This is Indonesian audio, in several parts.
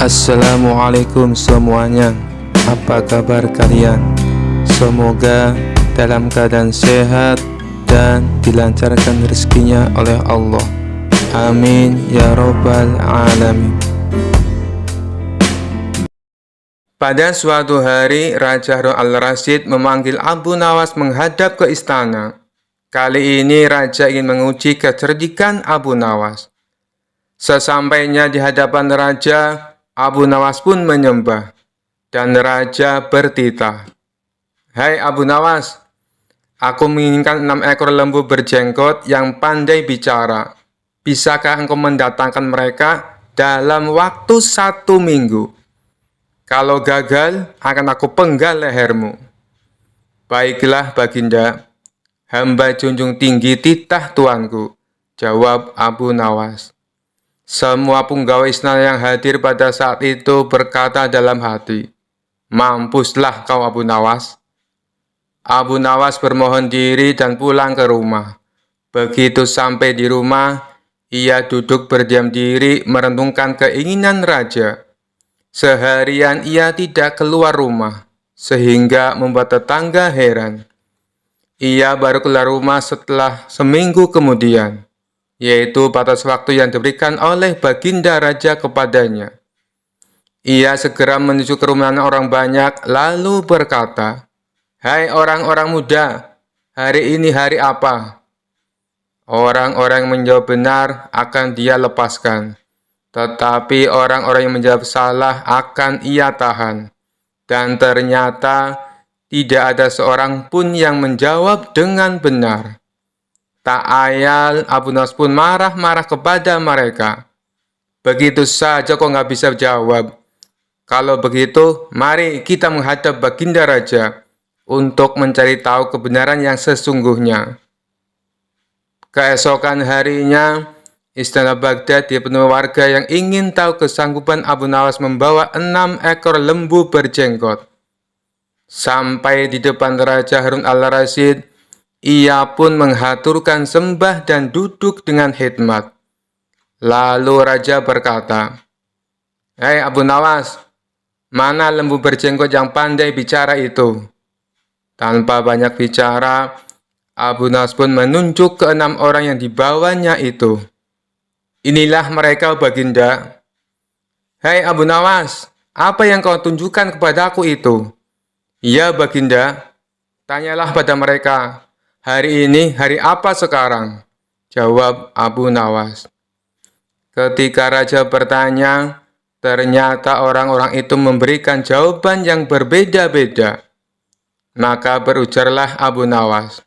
Assalamualaikum semuanya. Apa kabar kalian? Semoga dalam keadaan sehat dan dilancarkan rezekinya oleh Allah. Amin ya robbal alamin. Pada suatu hari, Raja Harun al-Rasyid memanggil Abu Nawas menghadap ke istana. Kali ini Raja ingin menguji kecerdikan Abu Nawas. Sesampainya di hadapan Raja, Abu Nawas pun menyembah, dan Raja bertitah, "Hai Abu Nawas, aku menginginkan 6 ekor lembu berjenggot yang pandai bicara. Bisakah engkau mendatangkan mereka dalam waktu 1 minggu? Kalau gagal, akan aku penggal lehermu." "Baiklah Baginda, hamba junjung tinggi titah tuanku," jawab Abu Nawas. Semua punggawa istana yang hadir pada saat itu berkata dalam hati, "Mampuslah kau Abu Nawas." Abu Nawas bermohon diri dan pulang ke rumah. Begitu sampai di rumah, ia duduk berdiam diri merenungkan keinginan raja. Seharian ia tidak keluar rumah, sehingga membuat tetangga heran. Ia baru keluar rumah setelah seminggu kemudian, yaitu batas waktu yang diberikan oleh Baginda Raja kepadanya. Ia segera menuju ke rumah orang banyak, lalu berkata, "Hai orang-orang muda, hari ini hari apa?" Orang-orang yang menjawab benar akan dia lepaskan, tetapi orang-orang yang menjawab salah akan ia tahan. Dan ternyata tidak ada seorang pun yang menjawab dengan benar. Tak ayal, Abu Nawas pun marah-marah kepada mereka. "Begitu saja kok nggak bisa jawab? Kalau begitu, mari kita menghadap Baginda Raja untuk mencari tahu kebenaran yang sesungguhnya." Keesokan harinya, istana Baghdad dipenuhi warga yang ingin tahu kesanggupan Abu Nawas membawa 6 ekor lembu berjenggot. Sampai di depan Raja Harun al-Rasyid, ia pun menghaturkan sembah dan duduk dengan khidmat. Lalu Raja berkata, "Hei Abu Nawas, mana lembu berjenggot yang pandai bicara itu?" Tanpa banyak bicara, Abu Nawas pun menunjuk ke 6 orang yang dibawanya itu. "Inilah mereka Baginda." "Hei Abu Nawas, apa yang kau tunjukkan kepadaku itu?" "Iya Baginda." "Tanyalah pada mereka, hari ini hari apa sekarang?" jawab Abu Nawas. Ketika Raja bertanya, ternyata orang-orang itu memberikan jawaban yang berbeda-beda. Maka berujarlah Abu Nawas,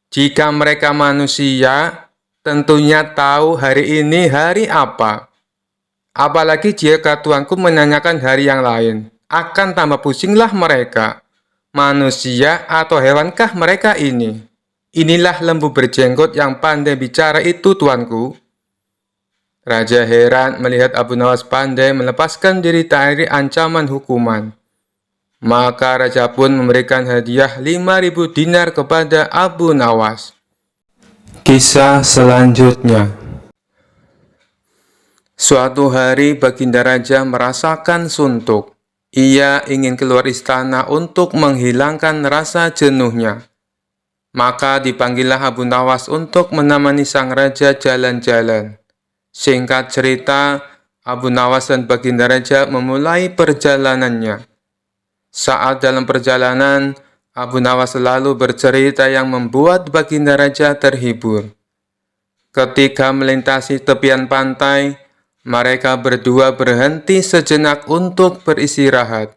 "Jika mereka manusia, tentunya tahu hari ini hari apa. Apalagi jika tuanku menanyakan hari yang lain, akan tambah pusinglah mereka. Manusia atau hewankah mereka ini? Inilah lembu berjenggot yang pandai bicara itu, tuanku." Raja heran melihat Abu Nawas pandai melepaskan diri dari ancaman hukuman. Maka Raja pun memberikan hadiah 5.000 dinar kepada Abu Nawas. Kisah selanjutnya. Suatu hari Baginda Raja merasakan suntuk. Ia ingin keluar istana untuk menghilangkan rasa jenuhnya. Maka dipanggillah Abu Nawas untuk menemani sang raja jalan-jalan. Singkat cerita, Abu Nawas dan Baginda Raja memulai perjalanannya. Saat dalam perjalanan, Abu Nawas selalu bercerita yang membuat Baginda Raja terhibur. Ketika melintasi tepian pantai, mereka berdua berhenti sejenak untuk beristirahat.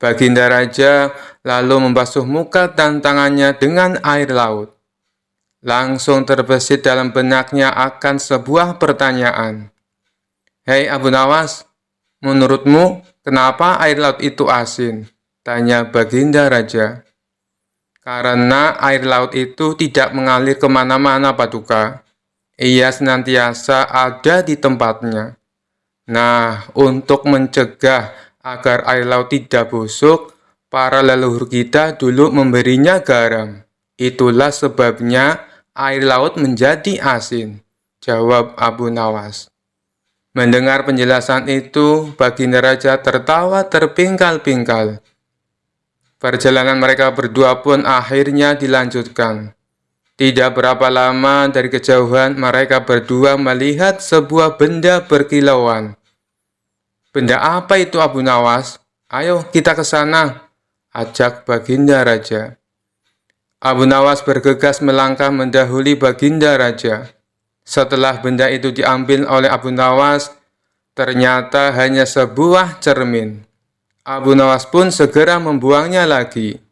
Baginda Raja lalu membasuh muka dan tangannya dengan air laut. Langsung terbesit dalam benaknya akan sebuah pertanyaan. "Hei Abu Nawas, menurutmu kenapa air laut itu asin?" tanya Baginda Raja. "Karena air laut itu tidak mengalir kemana-mana, Paduka. Ia senantiasa ada di tempatnya. Nah, untuk mencegah agar air laut tidak busuk, para leluhur kita dulu memberinya garam. Itulah sebabnya air laut menjadi asin," jawab Abu Nawas. Mendengar penjelasan itu, Baginda Raja tertawa terpingkal-pingkal. Perjalanan mereka berdua pun akhirnya dilanjutkan. Tidak berapa lama dari kejauhan, mereka berdua melihat sebuah benda berkilauan. Benda apa itu, Abu Nawas? Ayo kita ke sana, ajak Baginda Raja. Abu Nawas bergegas melangkah mendahului Baginda Raja. Setelah benda itu diambil oleh Abu Nawas, ternyata hanya sebuah cermin. Abu Nawas pun segera membuangnya lagi.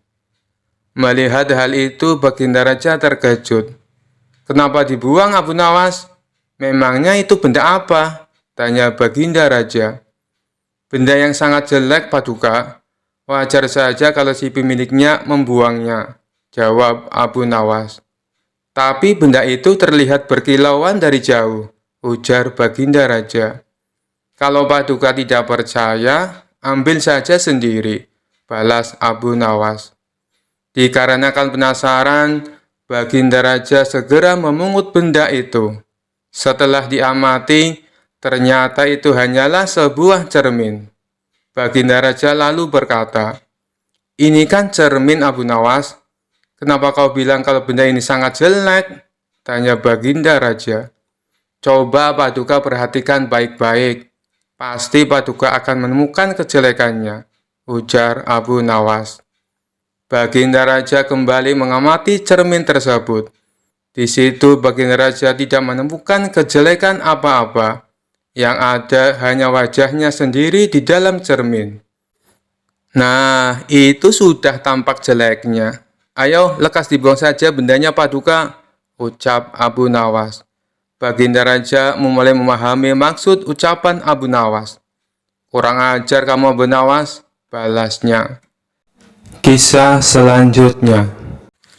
Melihat hal itu, Baginda Raja terkejut. Kenapa dibuang, Abu Nawas? Memangnya itu benda apa? Tanya Baginda Raja. Benda yang sangat jelek, Paduka. Wajar saja kalau si pemiliknya membuangnya, jawab Abu Nawas. Tapi benda itu terlihat berkilauan dari jauh, ujar Baginda Raja. Kalau Paduka tidak percaya, ambil saja sendiri, balas Abu Nawas. Dikarenakan penasaran, Baginda Raja segera memungut benda itu. Setelah diamati, ternyata itu hanyalah sebuah cermin. Baginda Raja lalu berkata, "Ini kan cermin, Abu Nawas. Kenapa kau bilang kalau benda ini sangat jelek?" tanya Baginda Raja. "Coba Paduka perhatikan baik-baik. Pasti Paduka akan menemukan kejelekannya," ujar Abu Nawas. Baginda Raja kembali mengamati cermin tersebut. Di situ Baginda Raja tidak menemukan kejelekan apa-apa. Yang ada hanya wajahnya sendiri di dalam cermin. Nah, itu sudah tampak jeleknya. Ayo, lekas dibuang saja bendanya, Paduka, ucap Abu Nawas. Baginda Raja mulai memahami maksud ucapan Abu Nawas. Kurang ajar kamu, Abu Nawas, balasnya. Kisah selanjutnya.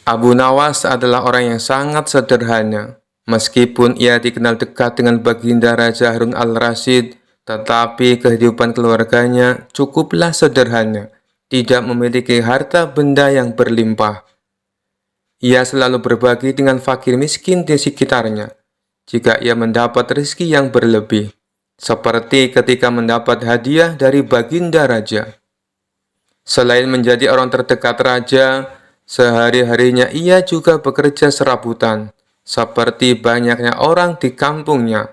Abu Nawas adalah orang yang sangat sederhana. Meskipun ia dikenal dekat dengan Baginda Raja Harun al-Rasyid, tetapi kehidupan keluarganya cukuplah sederhana, tidak memiliki harta benda yang berlimpah. Ia selalu berbagi dengan fakir miskin di sekitarnya, jika ia mendapat rezeki yang berlebih, seperti ketika mendapat hadiah dari Baginda Raja. Selain menjadi orang terdekat raja, sehari-harinya ia juga bekerja serabutan, seperti banyaknya orang di kampungnya.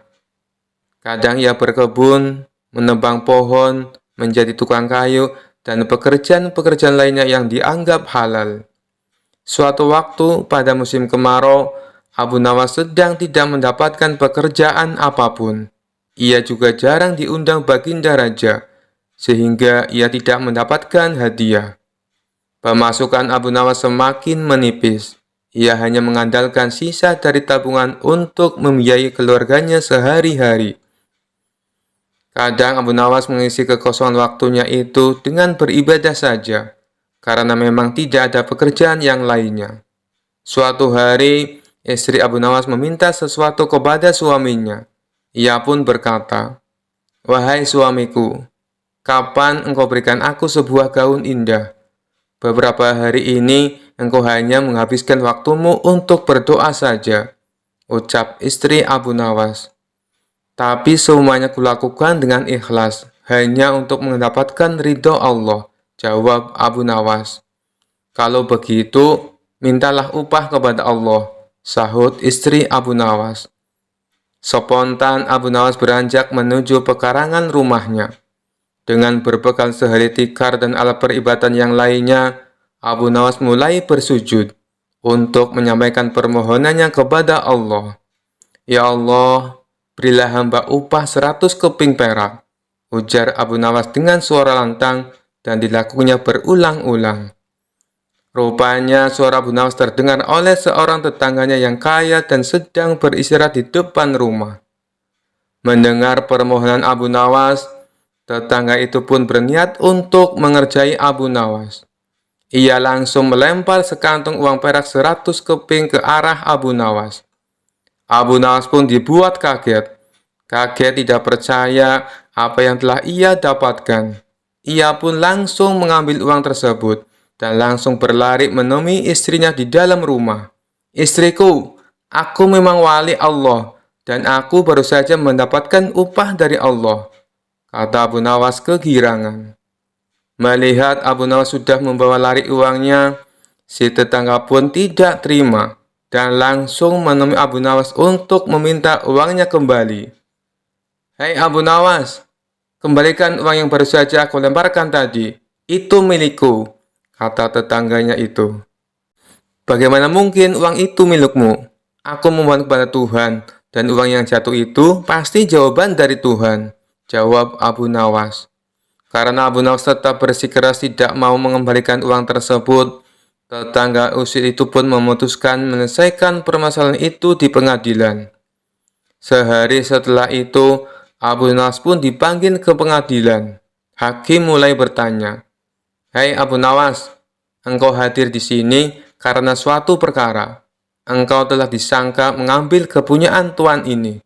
Kadang ia berkebun, menebang pohon, menjadi tukang kayu, dan pekerjaan-pekerjaan lainnya yang dianggap halal. Suatu waktu pada musim kemarau, Abu Nawas sedang tidak mendapatkan pekerjaan apapun. Ia juga jarang diundang Baginda Raja, sehingga ia tidak mendapatkan hadiah. Pemasukan Abu Nawas semakin menipis. Ia hanya mengandalkan sisa dari tabungan untuk membiayai keluarganya sehari-hari. Kadang Abu Nawas mengisi kekosongan waktunya itu dengan beribadah saja, karena memang tidak ada pekerjaan yang lainnya. Suatu hari, istri Abu Nawas meminta sesuatu kepada suaminya. Ia pun berkata, "Wahai suamiku, kapan engkau berikan aku sebuah gaun indah? Beberapa hari ini engkau hanya menghabiskan waktumu untuk berdoa saja," ucap istri Abu Nawas. "Tapi semuanya kulakukan dengan ikhlas, hanya untuk mendapatkan ridho Allah," jawab Abu Nawas. "Kalau begitu, mintalah upah kepada Allah," sahut istri Abu Nawas. Spontan Abu Nawas beranjak menuju pekarangan rumahnya. Dengan berbekal sehelai tikar dan alat peribadatan yang lainnya, Abu Nawas mulai bersujud untuk menyampaikan permohonannya kepada Allah. "Ya Allah, berilah hamba upah 100 keping perak," ujar Abu Nawas dengan suara lantang dan dilakukannya berulang-ulang. Rupanya suara Abu Nawas terdengar oleh seorang tetangganya yang kaya dan sedang beristirahat di depan rumah. Mendengar permohonan Abu Nawas, tetangga itu pun berniat untuk mengerjai Abu Nawas. Ia langsung melempar sekantung uang perak 100 keping ke arah Abu Nawas. Abu Nawas pun dibuat kaget. Kaget tidak percaya apa yang telah ia dapatkan. Ia pun langsung mengambil uang tersebut dan langsung berlari menemui istrinya di dalam rumah. "Istriku, aku memang wali Allah. dan aku baru saja mendapatkan upah dari Allah, kata Abu Nawas kegirangan. Melihat Abu Nawas sudah membawa lari uangnya, si tetangga pun tidak terima dan langsung menemui Abu Nawas untuk meminta uangnya kembali. Hei Abu Nawas, kembalikan uang yang baru saja aku lemparkan tadi. Itu milikku, kata tetangganya itu. Bagaimana mungkin uang itu milikmu? Aku memohon kepada Tuhan, dan uang yang jatuh itu pasti jawaban dari Tuhan, jawab Abu Nawas. Karena Abu Nawas tetap bersikeras tidak mau mengembalikan uang tersebut, tetangga usir itu pun memutuskan menyelesaikan permasalahan itu di pengadilan. Sehari setelah itu, Abu Nawas pun dipanggil ke pengadilan. Hakim mulai bertanya, "Hei Abu Nawas, engkau hadir di sini karena suatu perkara. Engkau telah disangka mengambil kepunyaan tuan ini,"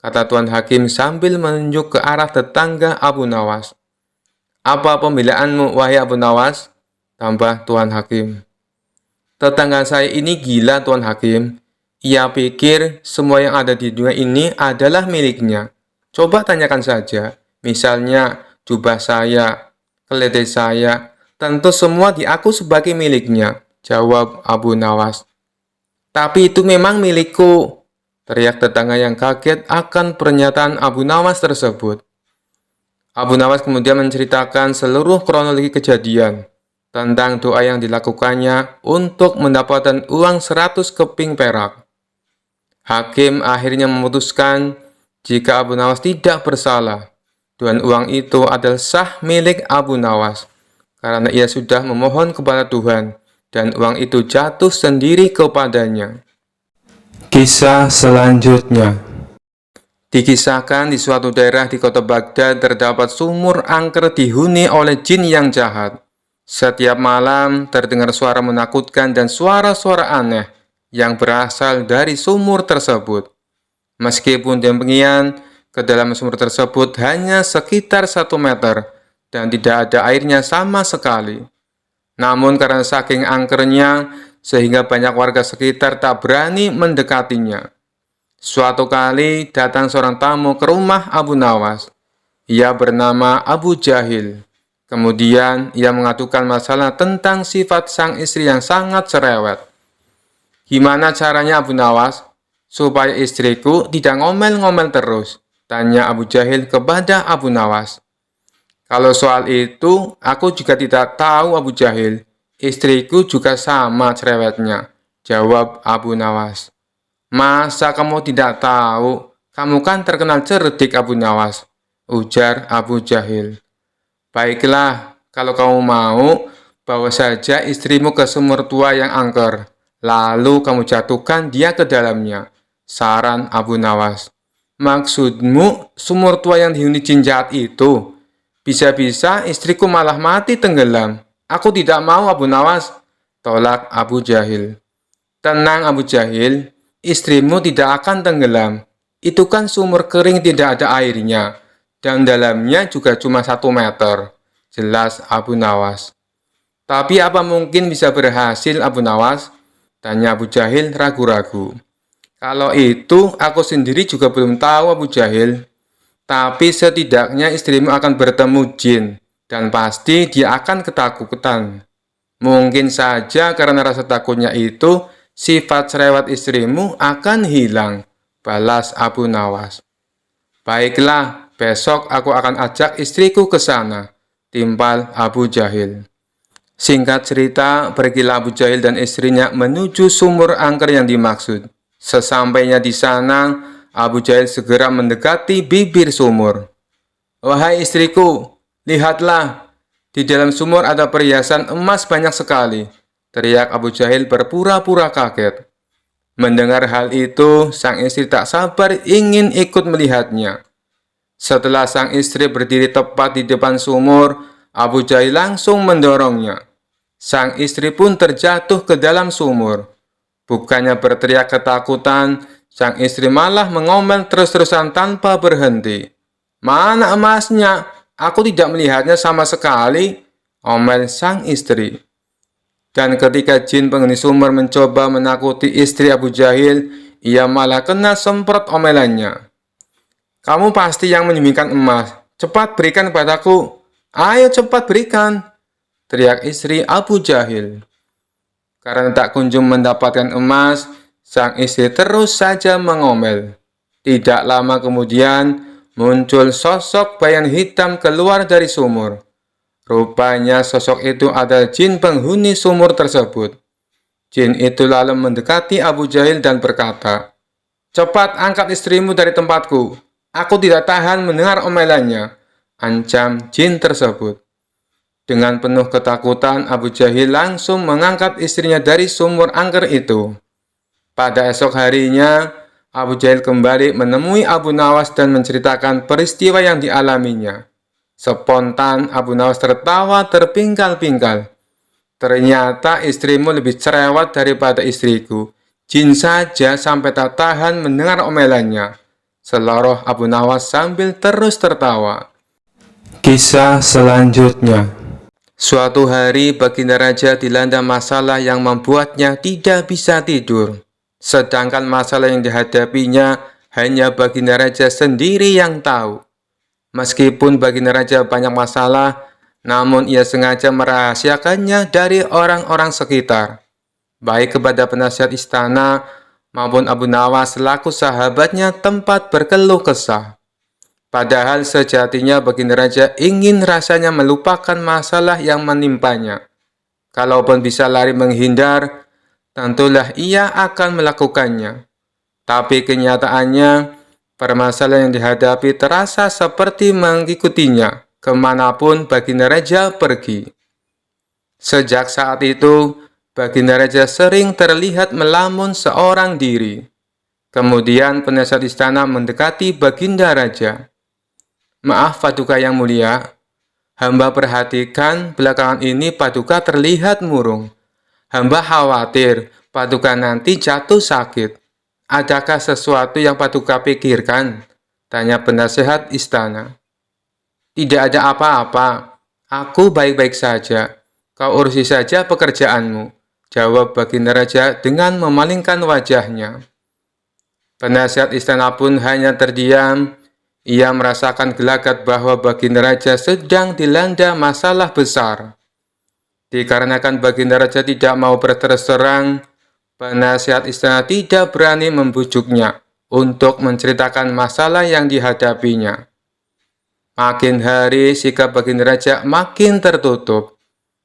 kata Tuan Hakim sambil menunjuk ke arah tetangga Abu Nawas. "Apa pembelaanmu, wahai Abu Nawas?" tambah Tuan Hakim. "Tetangga saya ini gila, Tuan Hakim. Ia pikir semua yang ada di dunia ini adalah miliknya. Coba tanyakan saja, misalnya jubah saya, keledai saya, tentu semua diaku sebagai miliknya," jawab Abu Nawas. "Tapi itu memang milikku," teriak tetangga yang kaget akan pernyataan Abu Nawas tersebut. Abu Nawas kemudian menceritakan seluruh kronologi kejadian tentang doa yang dilakukannya untuk mendapatkan uang 100 keping perak. Hakim akhirnya memutuskan jika Abu Nawas tidak bersalah dan uang itu adalah sah milik Abu Nawas karena ia sudah memohon kepada Tuhan dan uang itu jatuh sendiri kepadanya. Kisah selanjutnya dikisahkan di suatu daerah di kota Baghdad terdapat sumur angker dihuni oleh jin yang jahat. Setiap malam terdengar suara menakutkan dan suara-suara aneh yang berasal dari sumur tersebut. Meskipun demikian, kedalaman sumur tersebut hanya sekitar 1 meter dan tidak ada airnya sama sekali. Namun karena saking angkernya, sehingga banyak warga sekitar tak berani mendekatinya. Suatu kali datang seorang tamu ke rumah Abu Nawas. Ia bernama Abu Jahil. Kemudian ia mengadukan masalah tentang sifat sang istri yang sangat cerewet. "Gimana caranya Abu Nawas supaya istriku tidak ngomel-ngomel terus?" tanya Abu Jahil kepada Abu Nawas. "Kalau soal itu, aku juga tidak tahu Abu Jahil. Istriku juga sama cerewetnya," jawab Abu Nawas. "Masa kamu tidak tahu? Kamu kan terkenal cerdik Abu Nawas," ujar Abu Jahil. "Baiklah, kalau kamu mau, bawa saja istrimu ke sumur tua yang angker. Lalu kamu jatuhkan dia ke dalamnya," saran Abu Nawas. "Maksudmu sumur tua yang dihuni jin jahat itu? Bisa-bisa istriku malah mati tenggelam. Aku tidak mau Abu Nawas," tolak Abu Jahil. "Tenang Abu Jahil, istrimu tidak akan tenggelam. Itu kan sumur kering tidak ada airnya, dan dalamnya juga cuma 1 meter, jelas Abu Nawas. "Tapi apa mungkin bisa berhasil Abu Nawas?" tanya Abu Jahil ragu-ragu. "Kalau itu aku sendiri juga belum tahu Abu Jahil. Tapi setidaknya istrimu akan bertemu jin dan pasti dia akan ketakutan. Mungkin saja karena rasa takutnya itu sifat cerewet istrimu akan hilang," balas Abu Nawas. "Baiklah, besok aku akan ajak istriku ke sana," timpal Abu Jahil. Singkat cerita, pergilah Abu Jahil dan istrinya menuju sumur angker yang dimaksud. Sesampainya di sana, Abu Jahil segera mendekati bibir sumur. "Wahai istriku, lihatlah, di dalam sumur ada perhiasan emas banyak sekali," teriak Abu Jahil berpura-pura kaget. Mendengar hal itu, sang istri tak sabar ingin ikut melihatnya. Setelah sang istri berdiri tepat di depan sumur, Abu Jahil langsung mendorongnya. Sang istri pun terjatuh ke dalam sumur. Bukannya berteriak ketakutan, sang istri malah mengomel terus-terusan tanpa berhenti. "Mana emasnya? Aku tidak melihatnya sama sekali," omel sang istri. Dan ketika jin penghuni sumur mencoba menakuti istri Abu Jahil, ia malah kena semprot omelannya. "Kamu pasti yang menyembunyikan emas. Cepat berikan kepadaku. Ayo cepat berikan," teriak istri Abu Jahil. Karena tak kunjung mendapatkan emas, sang istri terus saja mengomel. Tidak lama kemudian, muncul sosok bayangan hitam keluar dari sumur. Rupanya sosok itu adalah jin penghuni sumur tersebut. Jin itu lalu mendekati Abu Jahil dan berkata, "Cepat angkat istrimu dari tempatku. Aku tidak tahan mendengar omelannya," ancam jin tersebut. Dengan penuh ketakutan, Abu Jahil langsung mengangkat istrinya dari sumur angker itu. Pada esok harinya, Abu Jahil kembali menemui Abu Nawas dan menceritakan peristiwa yang dialaminya. Spontan, Abu Nawas tertawa terpingkal-pingkal. "Ternyata istrimu lebih cerewet daripada istriku. Jin saja sampai tak tahan mendengar omelannya," seloroh Abu Nawas sambil terus tertawa. Kisah selanjutnya. Suatu hari, Baginda Raja dilanda masalah yang membuatnya tidak bisa tidur. Sedangkan masalah yang dihadapinya hanya Baginda Raja sendiri yang tahu. Meskipun Baginda Raja banyak masalah, namun ia sengaja merahasiakannya dari orang-orang sekitar, baik kepada penasihat istana maupun Abu Nawas selaku sahabatnya tempat berkeluh kesah. Padahal sejatinya Baginda Raja ingin rasanya melupakan masalah yang menimpanya. Kalaupun bisa lari menghindar, tentulah ia akan melakukannya. Tapi kenyataannya, permasalahan yang dihadapi terasa seperti mengikutinya kemanapun Baginda Raja pergi. Sejak saat itu, Baginda Raja sering terlihat melamun seorang diri. Kemudian penasihat istana mendekati Baginda Raja. "Maaf Paduka yang mulia, hamba perhatikan belakangan ini Paduka terlihat murung. Hamba khawatir Paduka nanti jatuh sakit. Adakah sesuatu yang Paduka pikirkan?" tanya penasehat istana. "Tidak ada apa-apa, aku baik-baik saja. Kau urusi saja pekerjaanmu," jawab Baginda Raja dengan memalingkan wajahnya. Penasehat istana pun hanya terdiam. Ia merasakan gelagat bahwa Baginda Raja sedang dilanda masalah besar. Dikarenakan Baginda Raja tidak mau berterus terang, penasihat istana tidak berani membujuknya untuk menceritakan masalah yang dihadapinya. Makin hari, sikap Baginda Raja makin tertutup,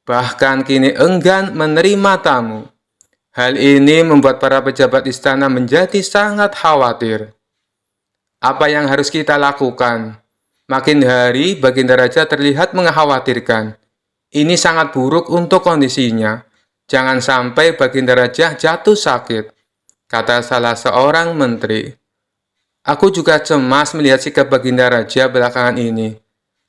bahkan kini enggan menerima tamu. Hal ini membuat para pejabat istana menjadi sangat khawatir. Apa yang harus kita lakukan? Makin hari, Baginda Raja terlihat mengkhawatirkan. Ini sangat buruk untuk kondisinya. Jangan sampai Baginda Raja jatuh sakit, kata salah seorang menteri. "Aku juga cemas melihat sikap Baginda Raja belakangan ini.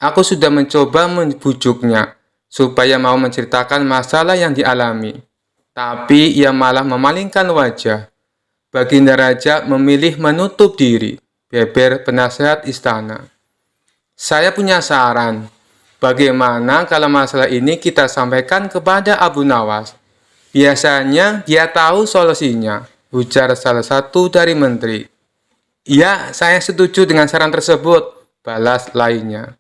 Aku sudah mencoba membujuknya supaya mau menceritakan masalah yang dialami. Tapi ia malah memalingkan wajah. Baginda Raja memilih menutup diri," beber penasehat istana. "Saya punya saran. Bagaimana kalau masalah ini kita sampaikan kepada Abu Nawas? Biasanya dia tahu solusinya," ujar salah satu dari menteri. "Ya, saya setuju dengan saran tersebut," balas lainnya.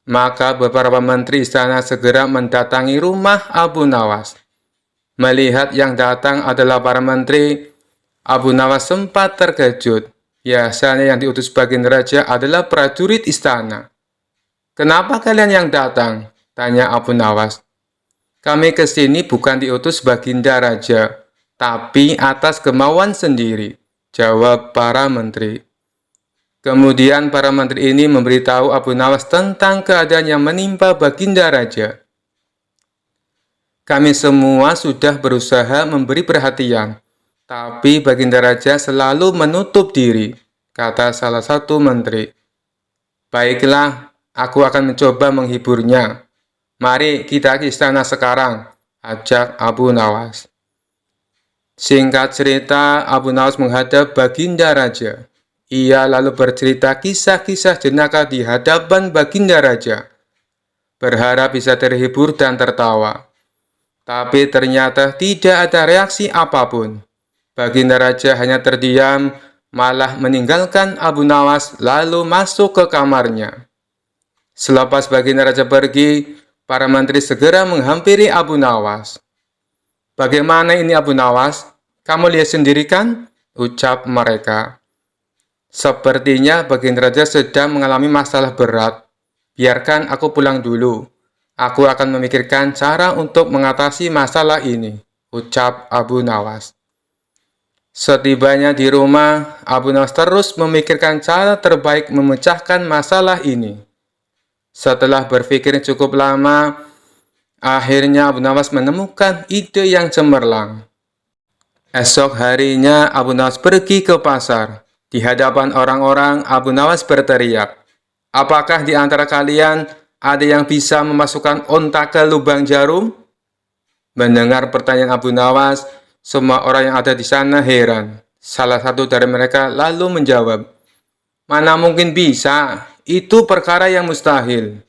Maka beberapa menteri istana segera mendatangi rumah Abu Nawas. Melihat yang datang adalah para menteri, Abu Nawas sempat terkejut. Biasanya yang diutus Baginda Raja adalah prajurit istana. "Kenapa kalian yang datang?" tanya Abu Nawas. "Kami ke sini bukan diutus Baginda Raja, tapi atas kemauan sendiri," jawab para menteri. Kemudian para menteri ini memberitahu Abu Nawas tentang keadaan yang menimpa Baginda Raja. "Kami semua sudah berusaha memberi perhatian, tapi Baginda Raja selalu menutup diri," kata salah satu menteri. "Baiklah, aku akan mencoba menghiburnya. Mari kita ke istana sekarang," ajak Abu Nawas. Singkat cerita, Abu Nawas menghadap Baginda Raja. Ia lalu bercerita kisah-kisah jenaka di hadapan Baginda Raja, berharap bisa terhibur dan tertawa. Tapi ternyata tidak ada reaksi apapun. Baginda Raja hanya terdiam, malah meninggalkan Abu Nawas lalu masuk ke kamarnya. Selepas Baginda Raja pergi, para menteri segera menghampiri Abu Nawas. "Bagaimana ini Abu Nawas? Kamu lihat sendiri kan?" ucap mereka. "Sepertinya Baginda Raja sedang mengalami masalah berat. Biarkan aku pulang dulu. Aku akan memikirkan cara untuk mengatasi masalah ini," ucap Abu Nawas. Setibanya di rumah, Abu Nawas terus memikirkan cara terbaik memecahkan masalah ini. Setelah berpikir cukup lama, akhirnya Abu Nawas menemukan ide yang cemerlang. Esok harinya Abu Nawas pergi ke pasar. Di hadapan orang-orang, Abu Nawas berteriak, "Apakah di antara kalian ada yang bisa memasukkan unta ke lubang jarum?" Mendengar pertanyaan Abu Nawas, semua orang yang ada di sana heran. Salah satu dari mereka lalu menjawab, "Mana mungkin bisa, itu perkara yang mustahil."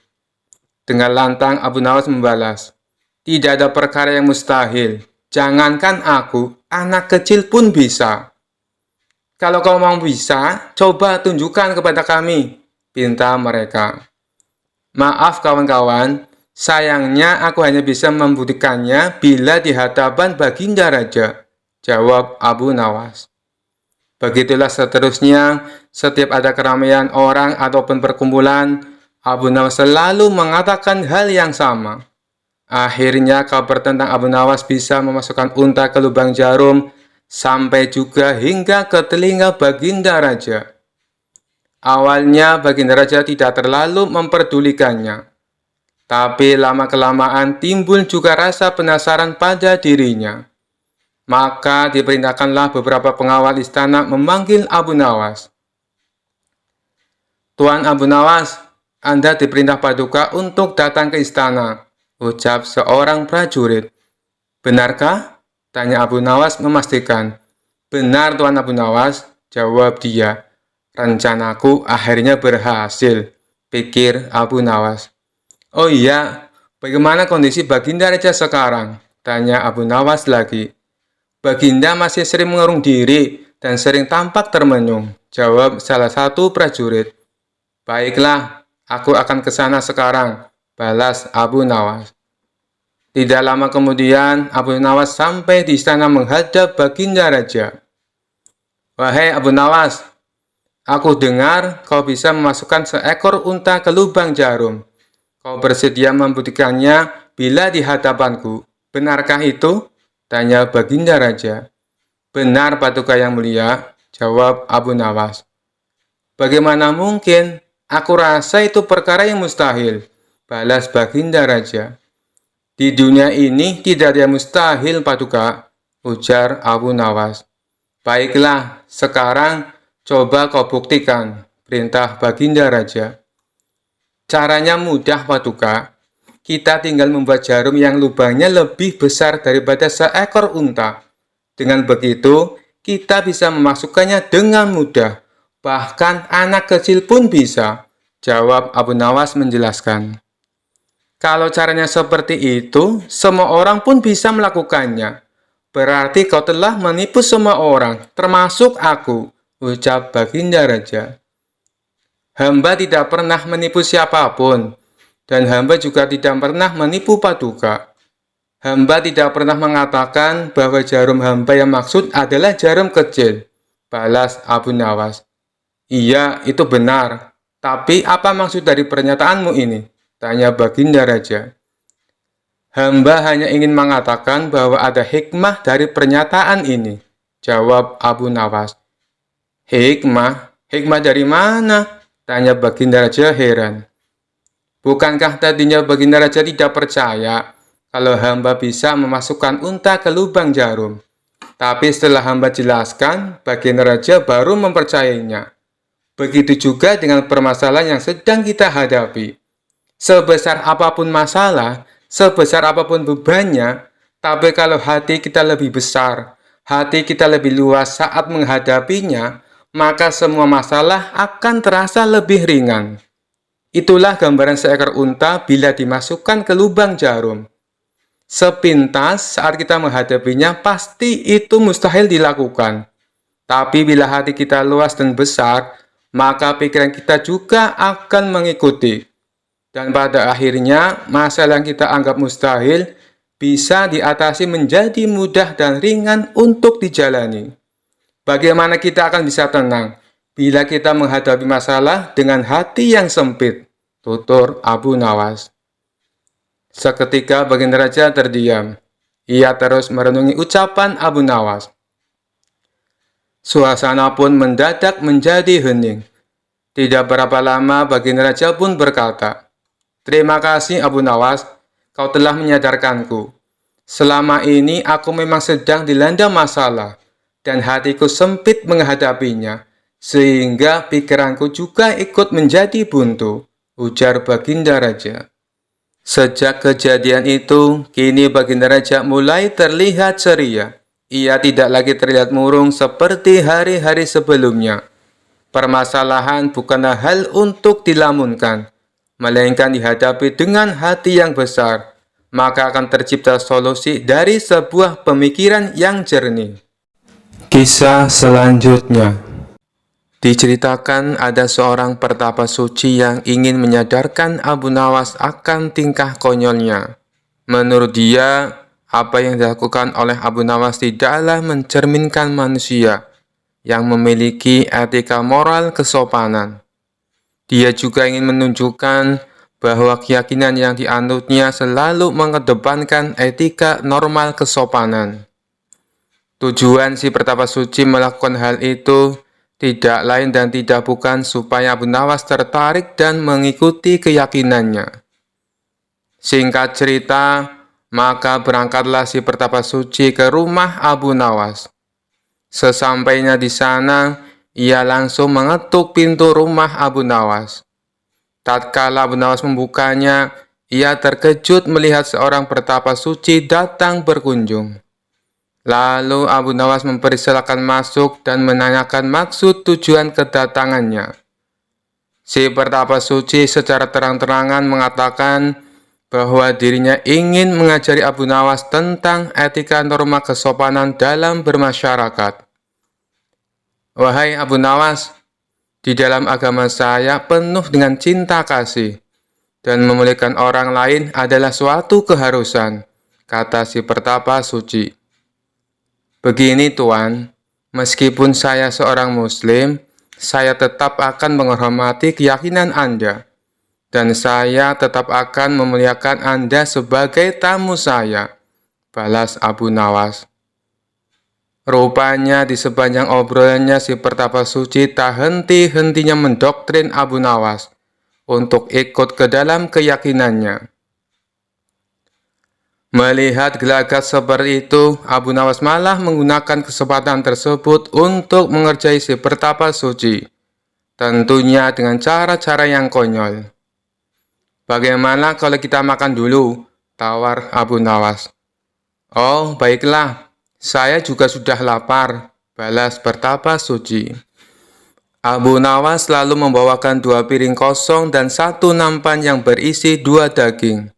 Dengan lantang Abu Nawas membalas, "Tidak ada perkara yang mustahil. Jangankan aku, anak kecil pun bisa." "Kalau kau mau bisa, coba tunjukkan kepada kami," pinta mereka. "Maaf kawan-kawan, sayangnya aku hanya bisa membuktikannya bila di hadapan Baginda Raja," jawab Abu Nawas. Begitulah seterusnya, setiap ada keramaian orang ataupun perkumpulan, Abu Nawas selalu mengatakan hal yang sama. Akhirnya kabar tentang Abu Nawas bisa memasukkan unta ke lubang jarum sampai juga hingga ke telinga Baginda Raja. Awalnya Baginda Raja tidak terlalu memperdulikannya. Tapi lama-kelamaan timbul juga rasa penasaran pada dirinya. Maka diperintahkanlah beberapa pengawal istana memanggil Abu Nawas. "Tuan Abu Nawas, Anda diperintah Paduka untuk datang ke istana," ucap seorang prajurit. "Benarkah?" tanya Abu Nawas memastikan. "Benar Tuan Abu Nawas," jawab dia. "Rencanaku akhirnya berhasil," pikir Abu Nawas. "Oh iya, bagaimana kondisi Baginda Raja sekarang?" tanya Abu Nawas lagi. "Baginda masih sering mengurung diri dan sering tampak termenung," jawab salah satu prajurit. "Baiklah, aku akan ke sana sekarang," balas Abu Nawas. Tidak lama kemudian, Abu Nawas sampai di istana menghadap Baginda Raja. "Wahai Abu Nawas, aku dengar kau bisa memasukkan seekor unta ke lubang jarum. Kau bersedia membuktikannya bila di hadapanku. Benarkah itu?" tanya Baginda Raja. "Benar Paduka yang mulia," jawab Abu Nawas. "Bagaimana mungkin? Aku rasa itu perkara yang mustahil," balas Baginda Raja. "Di dunia ini tidak ada yang mustahil, Paduka," ujar Abu Nawas. "Baiklah, sekarang coba kau buktikan," perintah Baginda Raja. "Caranya mudah, Paduka. Kita tinggal membuat jarum yang lubangnya lebih besar daripada seekor unta. Dengan begitu, kita bisa memasukkannya dengan mudah. Bahkan anak kecil pun bisa," jawab Abu Nawas menjelaskan. "Kalau caranya seperti itu, semua orang pun bisa melakukannya. Berarti kau telah menipu semua orang, termasuk aku," ucap Baginda Raja. "Hamba tidak pernah menipu siapapun, dan hamba juga tidak pernah menipu Paduka. Hamba tidak pernah mengatakan bahwa jarum hamba yang maksud adalah jarum kecil," balas Abu Nawas. "Iya, itu benar. Tapi apa maksud dari pernyataanmu ini?" tanya Baginda Raja. "Hamba hanya ingin mengatakan bahwa ada hikmah dari pernyataan ini," jawab Abu Nawas. "Hikmah? Hikmah dari mana?" tanya Baginda Raja heran. "Bukankah tadinya Baginda Raja tidak percaya kalau hamba bisa memasukkan unta ke lubang jarum? Tapi setelah hamba jelaskan, Baginda Raja baru mempercayainya. Begitu juga dengan permasalahan yang sedang kita hadapi. Sebesar apapun masalah, sebesar apapun bebannya, tapi kalau hati kita lebih besar, hati kita lebih luas saat menghadapinya, maka semua masalah akan terasa lebih ringan. Itulah gambaran seekor unta bila dimasukkan ke lubang jarum. Sepintas saat kita menghadapinya, pasti itu mustahil dilakukan. Tapi bila hati kita luas dan besar, maka pikiran kita juga akan mengikuti. Dan pada akhirnya, masalah yang kita anggap mustahil bisa diatasi menjadi mudah dan ringan untuk dijalani. Bagaimana kita akan bisa tenang bila kita menghadapi masalah dengan hati yang sempit? Tutur Abu Nawas. Seketika baginda raja terdiam. Ia terus merenungi ucapan Abu Nawas. Suasana pun mendadak menjadi hening. Tidak berapa lama baginda raja pun berkata, "Terima kasih Abu Nawas, kau telah menyadarkanku. Selama ini aku memang sedang dilanda masalah, dan hatiku sempit menghadapinya, sehingga pikiranku juga ikut menjadi buntu," ujar baginda raja. Sejak kejadian itu, kini baginda raja mulai terlihat ceria. Ia tidak lagi terlihat murung seperti hari-hari sebelumnya. Permasalahan bukanlah hal untuk dilamunkan, melainkan dihadapi dengan hati yang besar. Maka akan tercipta solusi dari sebuah pemikiran yang jernih. Kisah selanjutnya. Diceritakan ada seorang pertapa suci yang ingin menyadarkan Abu Nawas akan tingkah konyolnya. Menurut dia, apa yang dilakukan oleh Abu Nawas tidaklah mencerminkan manusia yang memiliki etika moral kesopanan. Dia juga ingin menunjukkan bahwa keyakinan yang dianutnya selalu mengedepankan etika normal kesopanan. Tujuan si pertapa suci melakukan hal itu tidak lain dan tidak bukan supaya Abu Nawas tertarik dan mengikuti keyakinannya. Singkat cerita, maka berangkatlah si pertapa suci ke rumah Abu Nawas. Sesampainya di sana, ia langsung mengetuk pintu rumah Abu Nawas. Tatkala Abu Nawas membukanya, ia terkejut melihat seorang pertapa suci datang berkunjung. Lalu Abu Nawas mempersilakan masuk dan menanyakan maksud tujuan kedatangannya. Si pertapa suci secara terang-terangan mengatakan bahwa dirinya ingin mengajari Abu Nawas tentang etika norma kesopanan dalam bermasyarakat. "Wahai Abu Nawas, di dalam agama saya penuh dengan cinta kasih, dan memuliakan orang lain adalah suatu keharusan," kata si pertapa suci. "Begini Tuan, meskipun saya seorang Muslim, saya tetap akan menghormati keyakinan Anda. Dan saya tetap akan memuliakan Anda sebagai tamu saya," balas Abu Nawas. Rupanya di sepanjang obrolannya si pertapa suci tak henti-hentinya mendoktrin Abu Nawas untuk ikut ke dalam keyakinannya. Melihat gelagat seperti itu, Abu Nawas malah menggunakan kesempatan tersebut untuk mengerjai si pertapa suci, tentunya dengan cara-cara yang konyol. "Bagaimana kalau kita makan dulu?" tawar Abu Nawas. "Oh, baiklah, saya juga sudah lapar," balas pertapa suci. Abu Nawas lalu membawakan 2 piring kosong dan 1 nampan yang berisi 2 daging,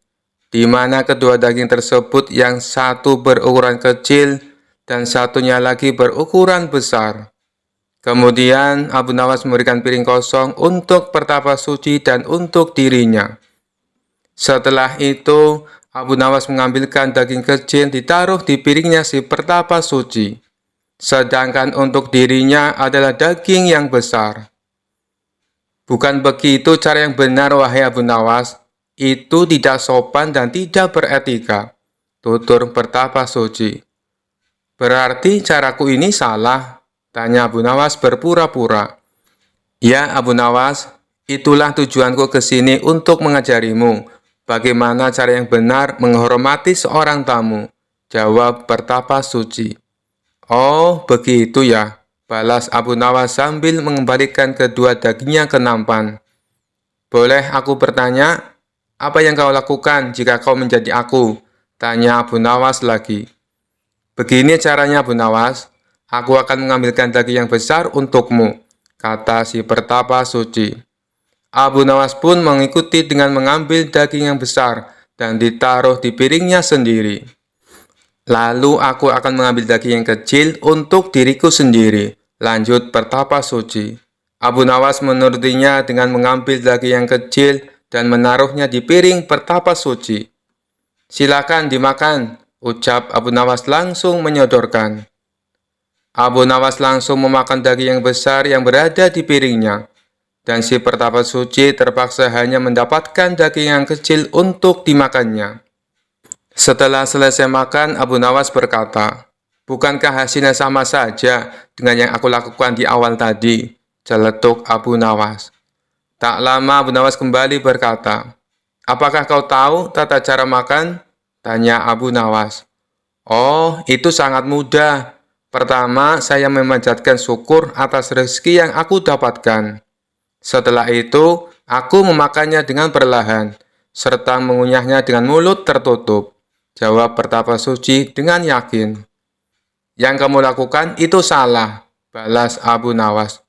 di mana kedua daging tersebut yang satu berukuran kecil dan satunya lagi berukuran besar. Kemudian Abu Nawas memberikan piring kosong untuk pertapa suci dan untuk dirinya. Setelah itu, Abu Nawas mengambilkan daging kecil ditaruh di piringnya si pertapa suci. Sedangkan untuk dirinya adalah daging yang besar. "Bukan begitu cara yang benar, wahai Abu Nawas. Itu tidak sopan dan tidak beretika," tutur pertapa suci. "Berarti caraku ini salah?" tanya Abu Nawas berpura-pura. "Ya Abu Nawas, itulah tujuanku ke sini untuk mengajarimu bagaimana cara yang benar menghormati seorang tamu," jawab pertapa suci. "Oh, begitu ya," balas Abu Nawas sambil mengembalikan kedua dagingnya ke nampan. "Boleh aku bertanya, apa yang kau lakukan jika kau menjadi aku?" tanya Abu Nawas lagi. "Begini caranya Abu Nawas, aku akan mengambilkan daging yang besar untukmu," kata si pertapa suci. Abu Nawas pun mengikuti dengan mengambil daging yang besar dan ditaruh di piringnya sendiri. Lalu aku akan mengambil daging yang kecil untuk diriku sendiri. Lanjut pertapa suci. Abu Nawas menurutinya dengan mengambil daging yang kecil dan menaruhnya di piring pertapa suci. Silakan dimakan, ucap Abu Nawas langsung menyodorkan. Abu Nawas langsung memakan daging yang besar yang berada di piringnya. Dan si pertapa suci terpaksa hanya mendapatkan daging yang kecil untuk dimakannya. Setelah selesai makan, Abu Nawas berkata, "Bukankah hasilnya sama saja dengan yang aku lakukan di awal tadi?" Celetuk Abu Nawas. Tak lama Abu Nawas kembali berkata, "Apakah kau tahu tata cara makan?" Tanya Abu Nawas. "Oh, itu sangat mudah. Pertama, saya memanjatkan syukur atas rezeki yang aku dapatkan. Setelah itu, aku memakannya dengan perlahan, serta mengunyahnya dengan mulut tertutup," jawab pertapa suci dengan yakin. "Yang kamu lakukan itu salah," balas Abu Nawas.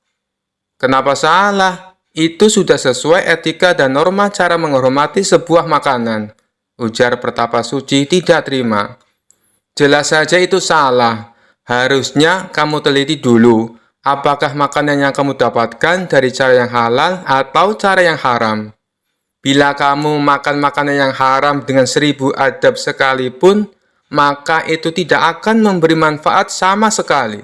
"Kenapa salah? Itu sudah sesuai etika dan norma cara menghormati sebuah makanan," ujar pertapa suci tidak terima. "Jelas saja itu salah. Harusnya kamu teliti dulu. Apakah makanan yang kamu dapatkan dari cara yang halal atau cara yang haram? Bila kamu makan makanan yang haram dengan 1000 adab sekalipun, maka itu tidak akan memberi manfaat sama sekali.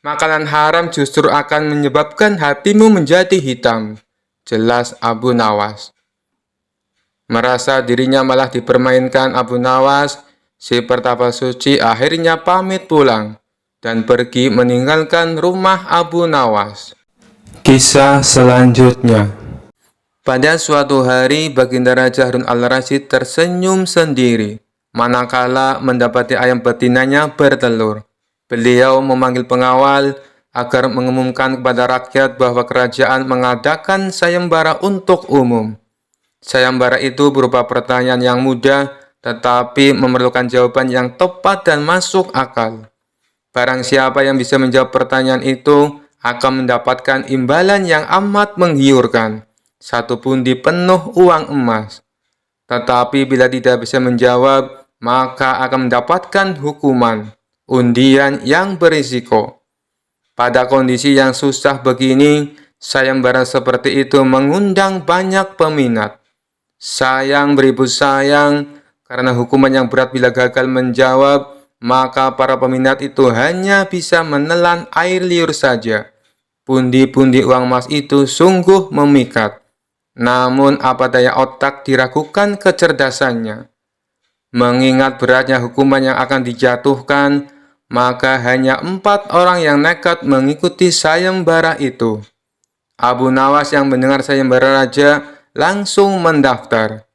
Makanan haram justru akan menyebabkan hatimu menjadi hitam," jelas Abu Nawas. Merasa dirinya malah dipermainkan Abu Nawas, si pertapa suci akhirnya pamit pulang dan pergi meninggalkan rumah Abu Nawas. Kisah selanjutnya. Pada suatu hari, Baginda Raja Harun al-Rasyid tersenyum sendiri manakala mendapati ayam betinanya bertelur. Beliau memanggil pengawal agar mengumumkan kepada rakyat bahwa kerajaan mengadakan sayembara untuk umum. Sayembara itu berupa pertanyaan yang mudah, tetapi memerlukan jawaban yang tepat dan masuk akal. Barang siapa yang bisa menjawab pertanyaan itu akan mendapatkan imbalan yang amat menggiurkan, 1 pundi penuh uang emas. Tetapi bila tidak bisa menjawab, maka akan mendapatkan hukuman, undian yang berisiko. Pada kondisi yang susah begini, sayembara seperti itu mengundang banyak peminat. Sayang beribu sayang, karena hukuman yang berat bila gagal menjawab, maka para peminat itu hanya bisa menelan air liur saja. Pundi-pundi uang emas itu sungguh memikat. Namun apa daya otak diragukan kecerdasannya. Mengingat beratnya hukuman yang akan dijatuhkan, maka hanya 4 orang yang nekat mengikuti sayembara itu. Abu Nawas yang mendengar sayembara raja langsung mendaftar.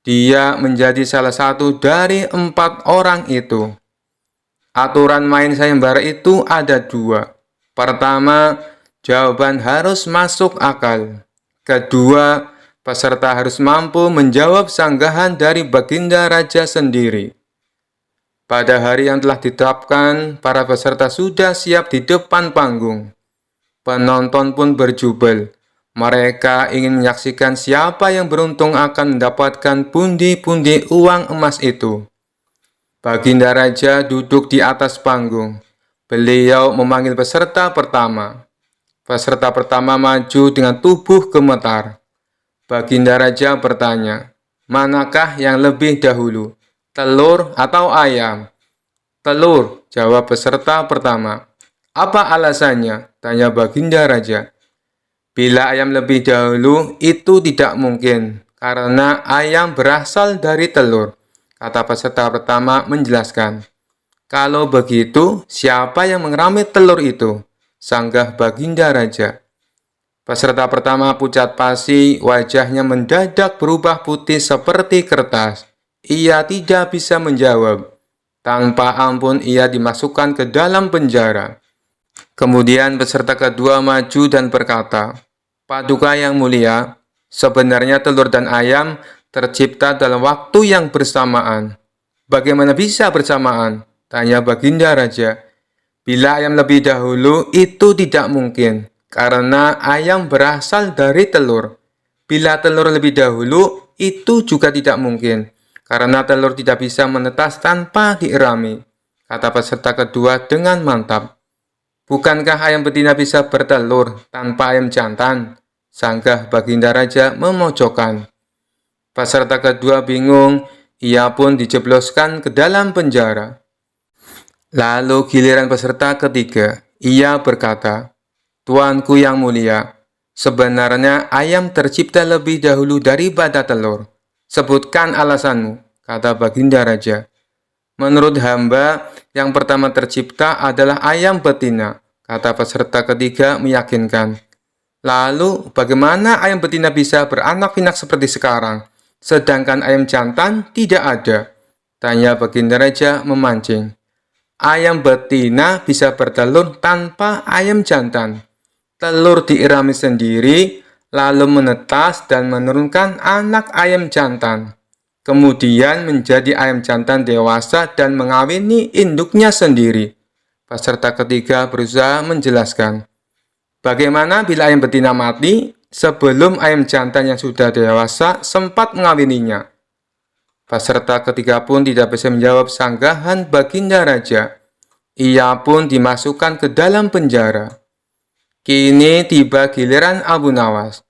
Dia menjadi salah satu dari 4 orang itu. Aturan main sayembara itu ada 2. Pertama, jawaban harus masuk akal. Kedua, peserta harus mampu menjawab sanggahan dari Baginda Raja sendiri. Pada hari yang telah ditetapkan, para peserta sudah siap di depan panggung. Penonton pun berjubel. Mereka ingin menyaksikan siapa yang beruntung akan mendapatkan pundi-pundi uang emas itu. Baginda Raja duduk di atas panggung. Beliau memanggil peserta pertama. Peserta pertama maju dengan tubuh gemetar. Baginda Raja bertanya, "Manakah yang lebih dahulu, telur atau ayam?" "Telur," jawab peserta pertama. "Apa alasannya?" tanya Baginda Raja. "Bila ayam lebih dahulu, itu tidak mungkin, karena ayam berasal dari telur," kata peserta pertama menjelaskan. "Kalau begitu, siapa yang mengerami telur itu?" sanggah Baginda Raja. Peserta pertama pucat pasi, wajahnya mendadak berubah putih seperti kertas. Ia tidak bisa menjawab. Tanpa ampun ia dimasukkan ke dalam penjara. Kemudian peserta kedua maju dan berkata, "Paduka yang mulia, sebenarnya telur dan ayam tercipta dalam waktu yang bersamaan." "Bagaimana bisa bersamaan?" tanya Baginda Raja. "Bila ayam lebih dahulu, itu tidak mungkin, karena ayam berasal dari telur. Bila telur lebih dahulu, itu juga tidak mungkin, karena telur tidak bisa menetas tanpa dierami, kata peserta kedua dengan mantap. Bukankah ayam betina bisa bertelur tanpa ayam jantan? Sanggah Baginda Raja memojokkan. Peserta kedua bingung, ia pun dijebloskan ke dalam penjara. Lalu giliran peserta ketiga, ia berkata, "Tuanku yang mulia, sebenarnya ayam tercipta lebih dahulu daripada telur. Sebutkan alasanmu," kata Baginda Raja. "Menurut hamba, yang pertama tercipta adalah ayam betina," kata peserta ketiga meyakinkan. "Lalu, bagaimana ayam betina bisa beranak pinak seperti sekarang, sedangkan ayam jantan tidak ada?" tanya Baginda Raja memancing. "Ayam betina bisa bertelur tanpa ayam jantan. Telur diirami sendiri, lalu menetas dan menurunkan anak ayam jantan. Kemudian menjadi ayam jantan dewasa dan mengawini induknya sendiri." Peserta ketiga berusaha menjelaskan. "Bagaimana bila ayam betina mati sebelum ayam jantan yang sudah dewasa sempat mengawininya?" Peserta ketiga pun tidak bisa menjawab sanggahan Baginda Raja. Ia pun dimasukkan ke dalam penjara. Kini tiba giliran Abu Nawas.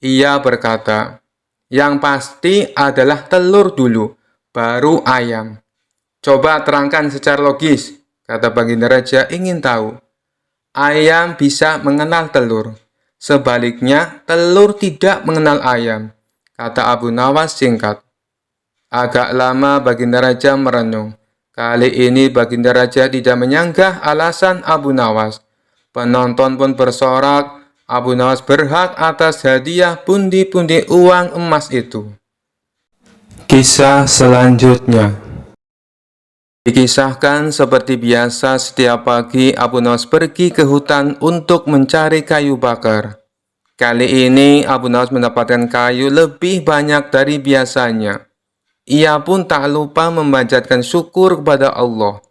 Ia berkata, "Yang pasti adalah telur dulu, baru ayam." "Coba terangkan secara logis," kata Baginda Raja ingin tahu. "Ayam bisa mengenal telur. Sebaliknya, telur tidak mengenal ayam," kata Abu Nawas singkat. Agak lama Baginda Raja merenung. Kali ini Baginda Raja tidak menyanggah alasan Abu Nawas. Penonton pun bersorak, Abu Nawas berhak atas hadiah pundi-pundi uang emas itu. Kisah selanjutnya. Dikisahkan seperti biasa setiap pagi Abu Nawas pergi ke hutan untuk mencari kayu bakar. Kali ini Abu Nawas mendapatkan kayu lebih banyak dari biasanya. Ia pun tak lupa memanjatkan syukur kepada Allah,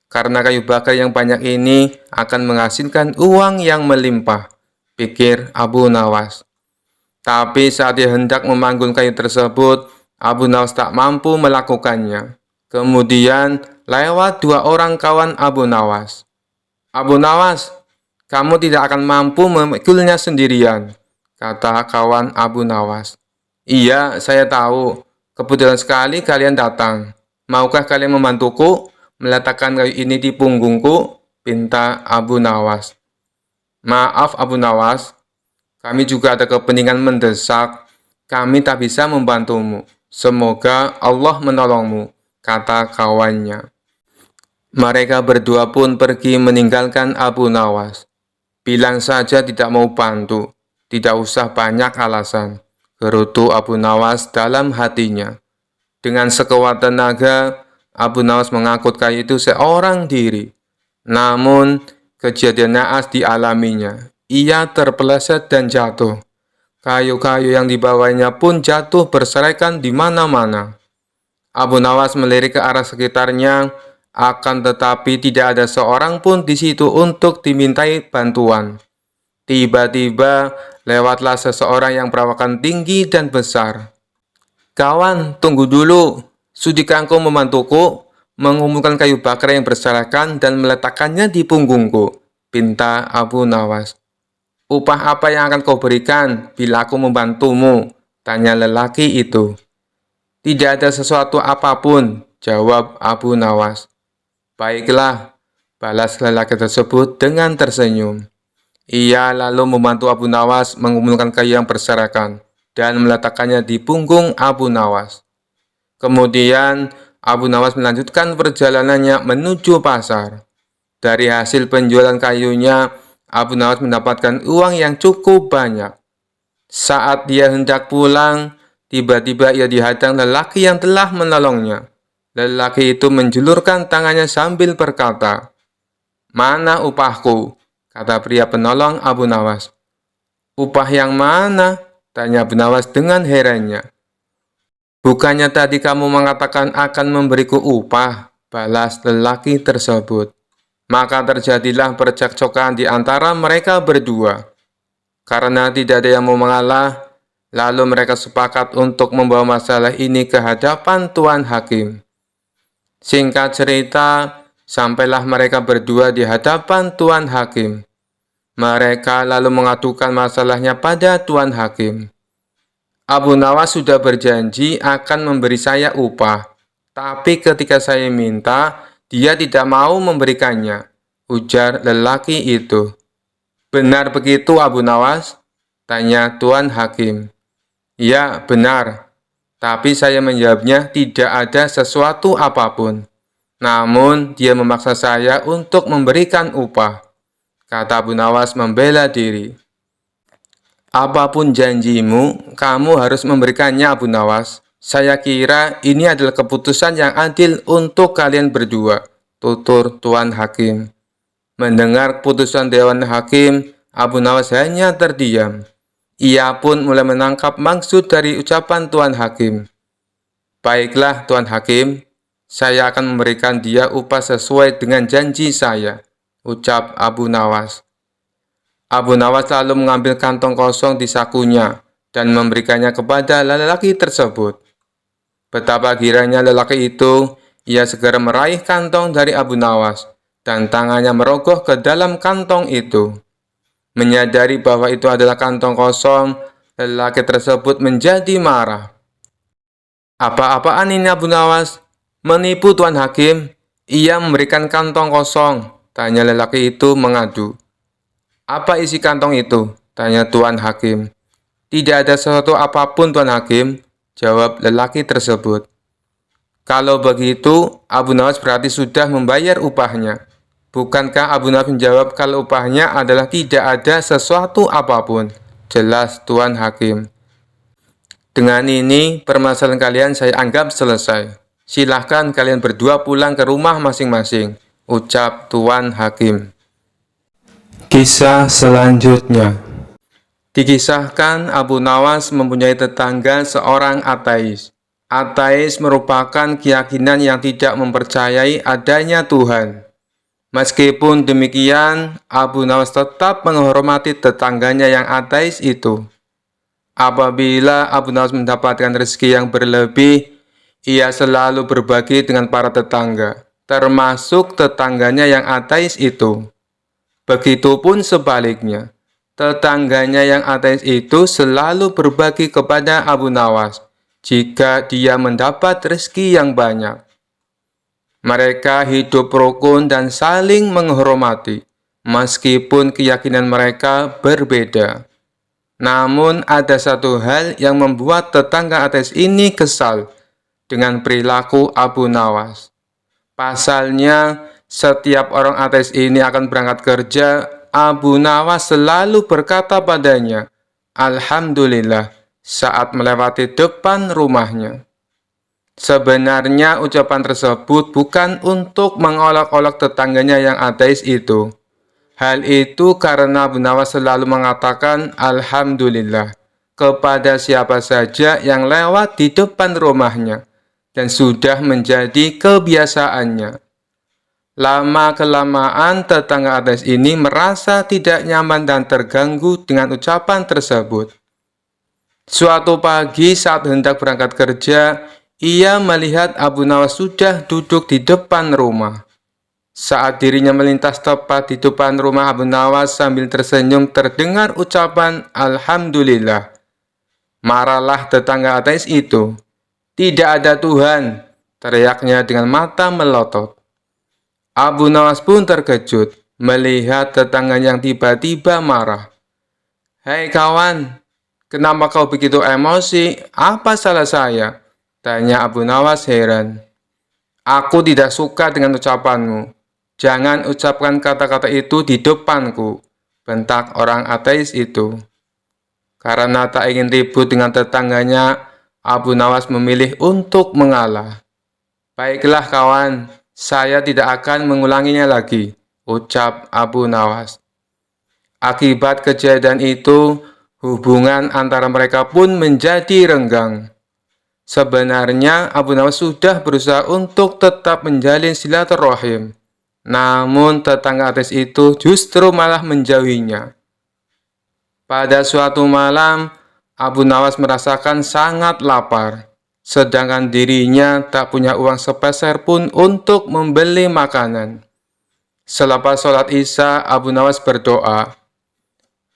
karena kayu bakar yang banyak ini akan menghasilkan uang yang melimpah, pikir Abu Nawas. Tapi saat dia hendak memanggul kayu tersebut, Abu Nawas tak mampu melakukannya. Kemudian lewat dua orang kawan Abu Nawas. "Abu Nawas, kamu tidak akan mampu memikulnya sendirian," kata kawan Abu Nawas. "Iya, saya tahu. Kebetulan sekali kalian datang. Maukah kalian membantuku meletakkan kayu ini di punggungku?" pinta Abu Nawas. "Maaf Abu Nawas, kami juga ada kepentingan mendesak. Kami tak bisa membantumu. Semoga Allah menolongmu," kata kawannya. Mereka berdua pun pergi meninggalkan Abu Nawas. "Bilang saja tidak mau bantu. Tidak usah banyak alasan," gerutu Abu Nawas dalam hatinya. Dengan sekuat tenaga, Abu Nawas mengangkut kayu itu seorang diri. Namun, kejadian naas dialaminya. Ia terpeleset dan jatuh. Kayu-kayu yang dibawanya pun jatuh berserakan di mana-mana. Abu Nawas melirik ke arah sekitarnya, akan tetapi tidak ada seorang pun di situ untuk dimintai bantuan. Tiba-tiba, lewatlah seseorang yang perawakan tinggi dan besar. "Kawan, tunggu dulu. Sudikah engkau membantuku mengumpulkan kayu bakar yang berserakan dan meletakkannya di punggungku?" pinta Abu Nawas. "Upah apa yang akan kau berikan bila aku membantumu?" tanya lelaki itu. "Tidak ada sesuatu apapun," jawab Abu Nawas. "Baiklah," balas lelaki tersebut dengan tersenyum. Ia lalu membantu Abu Nawas mengumpulkan kayu yang berserakan dan meletakkannya di punggung Abu Nawas. Kemudian, Abu Nawas melanjutkan perjalanannya menuju pasar. Dari hasil penjualan kayunya, Abu Nawas mendapatkan uang yang cukup banyak. Saat dia hendak pulang, tiba-tiba ia dihadang lelaki yang telah menolongnya. Lelaki itu menjulurkan tangannya sambil berkata, "Mana upahku?" kata pria penolong Abu Nawas. "Upah yang mana?" tanya Abu Nawas dengan herannya. "Bukannya tadi kamu mengatakan akan memberiku upah?" balas lelaki tersebut. Maka terjadilah percekcokan di antara mereka berdua. Karena tidak ada yang mau mengalah, Lalu mereka sepakat untuk membawa masalah ini ke hadapan Tuan Hakim. Singkat cerita, sampailah mereka berdua di hadapan Tuan Hakim. Mereka lalu mengadukan masalahnya pada Tuan Hakim. Abu Nawas sudah berjanji akan memberi saya upah, tapi ketika saya minta, dia tidak mau memberikannya, ujar lelaki itu. Benar begitu, Abu Nawas? Tanya Tuan Hakim. Ya, benar. Tapi saya menjawabnya tidak ada sesuatu apapun. Namun, dia memaksa saya untuk memberikan upah. Kata Abu Nawas membela diri. Apapun janjimu, kamu harus memberikannya, Abu Nawas. Saya kira ini adalah keputusan yang adil untuk kalian berdua, tutur Tuan Hakim. Mendengar keputusan Dewan Hakim, Abu Nawas hanya terdiam. Ia pun mulai menangkap maksud dari ucapan Tuan Hakim. Baiklah, Tuan Hakim, saya akan memberikan dia upah sesuai dengan janji saya, ucap Abu Nawas. Abu Nawas lalu mengambil kantong kosong di sakunya dan memberikannya kepada lelaki tersebut. Betapa girangnya lelaki itu, ia segera meraih kantong dari Abu Nawas dan tangannya merogoh ke dalam kantong itu. Menyadari bahwa itu adalah kantong kosong, lelaki tersebut menjadi marah. Apa-apaan ini, Abu Nawas? Menipu Tuan Hakim. Ia memberikan kantong kosong, tanya lelaki itu mengadu. Apa isi kantong itu? Tanya Tuan Hakim. Tidak ada sesuatu apapun, Tuan Hakim, jawab lelaki tersebut. Kalau begitu, Abu Nawas berarti sudah membayar upahnya. Bukankah Abu Nawas menjawab kalau upahnya adalah tidak ada sesuatu apapun? Jelas Tuan Hakim. Dengan ini, permasalahan kalian saya anggap selesai. Silahkan kalian berdua pulang ke rumah masing-masing, ucap Tuan Hakim. Kisah selanjutnya. Dikisahkan Abu Nawas mempunyai tetangga seorang ateis. Ateis merupakan keyakinan yang tidak mempercayai adanya Tuhan. Meskipun demikian, Abu Nawas tetap menghormati tetangganya yang ateis itu. Apabila Abu Nawas mendapatkan rezeki yang berlebih, ia selalu berbagi dengan para tetangga, termasuk tetangganya yang ateis itu. Begitupun sebaliknya, tetangganya yang ateis itu selalu berbagi kepada Abu Nawas jika dia mendapat rezeki yang banyak. Mereka hidup rukun dan saling menghormati, meskipun keyakinan mereka berbeda. Namun ada satu hal yang membuat tetangga ateis ini kesal dengan perilaku Abu Nawas. Pasalnya, setiap orang ateis ini akan berangkat kerja, Abu Nawas selalu berkata padanya, Alhamdulillah, saat melewati depan rumahnya. Sebenarnya ucapan tersebut bukan untuk mengolok-olok tetangganya yang ateis itu. Hal itu karena Abu Nawas selalu mengatakan Alhamdulillah kepada siapa saja yang lewat di depan rumahnya, dan sudah menjadi kebiasaannya. Lama-kelamaan tetangga ateis ini merasa tidak nyaman dan terganggu dengan ucapan tersebut. Suatu pagi saat hendak berangkat kerja, ia melihat Abu Nawas sudah duduk di depan rumah. Saat dirinya melintas tepat di depan rumah Abu Nawas sambil tersenyum terdengar ucapan Alhamdulillah. Marahlah tetangga ateis itu. Tidak ada Tuhan, teriaknya dengan mata melotot. Abu Nawas pun terkejut melihat tetangganya yang tiba-tiba marah. Hei kawan, kenapa kau begitu emosi? Apa salah saya? Tanya Abu Nawas heran. Aku tidak suka dengan ucapanmu. Jangan ucapkan kata-kata itu di depanku, bentak orang ateis itu. Karena tak ingin ribut dengan tetangganya, Abu Nawas memilih untuk mengalah. Baiklah kawan, saya tidak akan mengulanginya lagi, ucap Abu Nawas. Akibat kejadian itu, hubungan antara mereka pun menjadi renggang. Sebenarnya Abu Nawas sudah berusaha untuk tetap menjalin silaturahim, namun tetangga ateis itu justru malah menjauhinya. Pada suatu malam, Abu Nawas merasakan sangat lapar, sedangkan dirinya tak punya uang sepeser pun untuk membeli makanan. Selepas sholat Isya, Abu Nawas berdoa,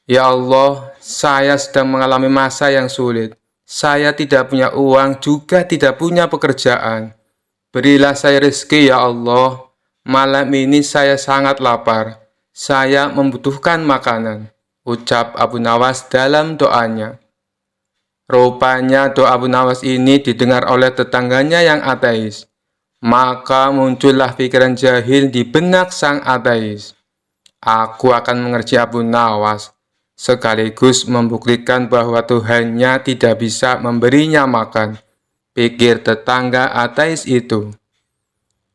"Ya Allah, saya sedang mengalami masa yang sulit. Saya tidak punya uang, juga tidak punya pekerjaan. Berilah saya rezeki ya Allah. Malam ini saya sangat lapar. Saya membutuhkan makanan," ucap Abu Nawas dalam doanya. Rupanya doa Abu Nawas ini didengar oleh tetangganya yang ateis. Maka muncullah pikiran jahil di benak sang ateis. Aku akan mengerji Abu Nawas, sekaligus membuktikan bahwa Tuhannya tidak bisa memberinya makan, pikir tetangga ateis itu.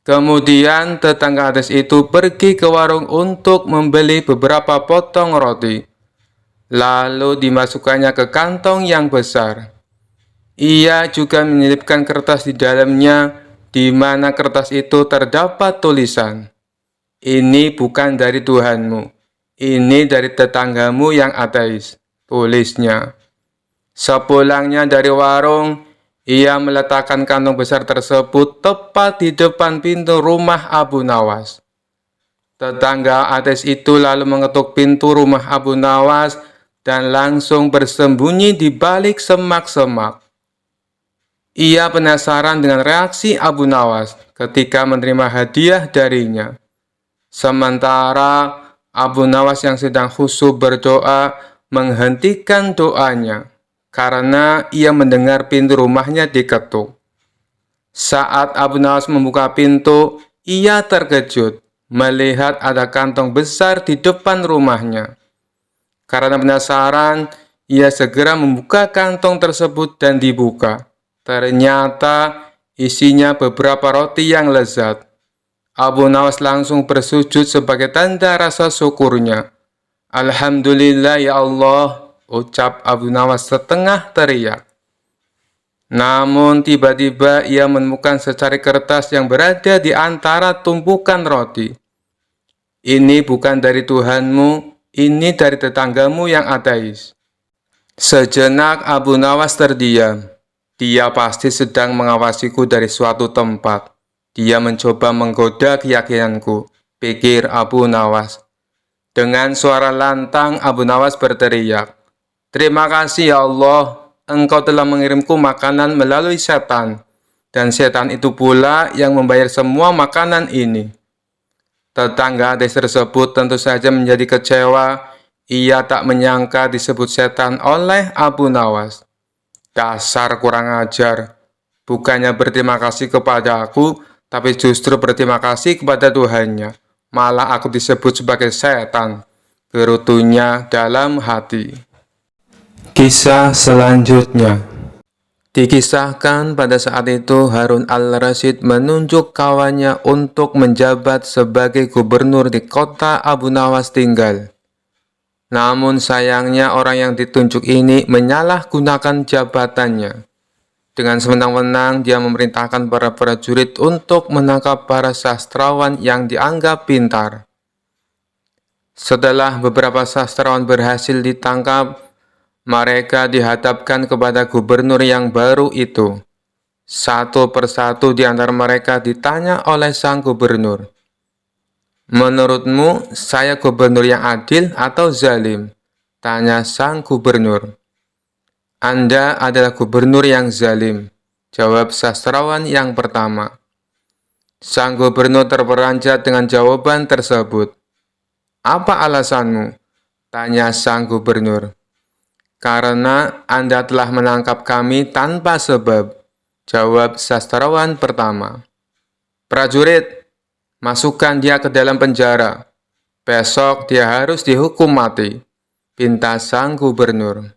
Kemudian tetangga ateis itu pergi ke warung untuk membeli beberapa potong roti. Lalu dimasukkannya ke kantong yang besar. Ia juga menyelipkan kertas di dalamnya, di mana kertas itu terdapat tulisan, "Ini bukan dari Tuhanmu, ini dari tetanggamu yang ateis," tulisnya. Sepulangnya dari warung, ia meletakkan kantong besar tersebut tepat di depan pintu rumah Abu Nawas. Tetangga ateis itu lalu mengetuk pintu rumah Abu Nawas dan langsung bersembunyi di balik semak-semak. Ia penasaran dengan reaksi Abu Nawas ketika menerima hadiah darinya. Sementara Abu Nawas yang sedang khusyuk berdoa menghentikan doanya karena ia mendengar pintu rumahnya diketuk. Saat Abu Nawas membuka pintu, ia terkejut melihat ada kantong besar di depan rumahnya. Karena penasaran, ia segera membuka kantong tersebut dan dibuka. Ternyata isinya beberapa roti yang lezat. Abu Nawas langsung bersujud sebagai tanda rasa syukurnya. "Alhamdulillah ya Allah," ucap Abu Nawas setengah teriak. Namun tiba-tiba ia menemukan secari kertas yang berada di antara tumpukan roti. "Ini bukan dari Tuhanmu, ini dari tetanggamu yang ateis." Sejenak Abu Nawas terdiam. Dia pasti sedang mengawasiku dari suatu tempat. Dia mencoba menggoda keyakinanku, pikir Abu Nawas. Dengan suara lantang Abu Nawas berteriak, "Terima kasih ya Allah, Engkau telah mengirimku makanan melalui setan, dan setan itu pula yang membayar semua makanan ini." Tetangga ateis tersebut tentu saja menjadi kecewa. Ia tak menyangka disebut setan oleh Abu Nawas. "Dasar kurang ajar, bukannya berterima kasih kepada aku, tapi justru berterima kasih kepada Tuhannya. Malah aku disebut sebagai setan," gerutunya dalam hati. Kisah selanjutnya. Dikisahkan pada saat itu Harun al-Rasyid menunjuk kawannya untuk menjabat sebagai gubernur di kota Abu Nawas tinggal. Namun sayangnya orang yang ditunjuk ini menyalahgunakan jabatannya. Dengan sewenang-wenang dia memerintahkan para prajurit untuk menangkap para sastrawan yang dianggap pintar. Setelah beberapa sastrawan berhasil ditangkap, mereka dihadapkan kepada gubernur yang baru itu. Satu persatu di antara mereka ditanya oleh sang gubernur, "Menurutmu, saya gubernur yang adil atau zalim?" tanya sang gubernur. "Anda adalah gubernur yang zalim," jawab sastrawan yang pertama. Sang gubernur terperanjat dengan jawaban tersebut. "Apa alasanmu?" tanya sang gubernur. "Karena Anda telah menangkap kami tanpa sebab," jawab sastrawan pertama. "Prajurit, masukkan dia ke dalam penjara. Besok dia harus dihukum mati," pinta sang gubernur.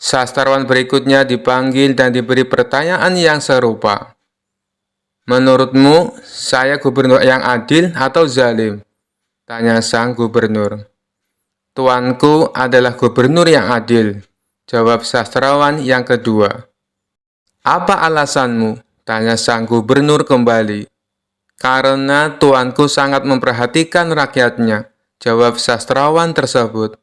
Sastrawan berikutnya dipanggil dan diberi pertanyaan yang serupa. "Menurutmu, saya gubernur yang adil atau zalim?" tanya sang gubernur. "Tuanku adalah gubernur yang adil," jawab sastrawan yang kedua. "Apa alasanmu?" tanya sang gubernur kembali. "Karena tuanku sangat memperhatikan rakyatnya," jawab sastrawan tersebut.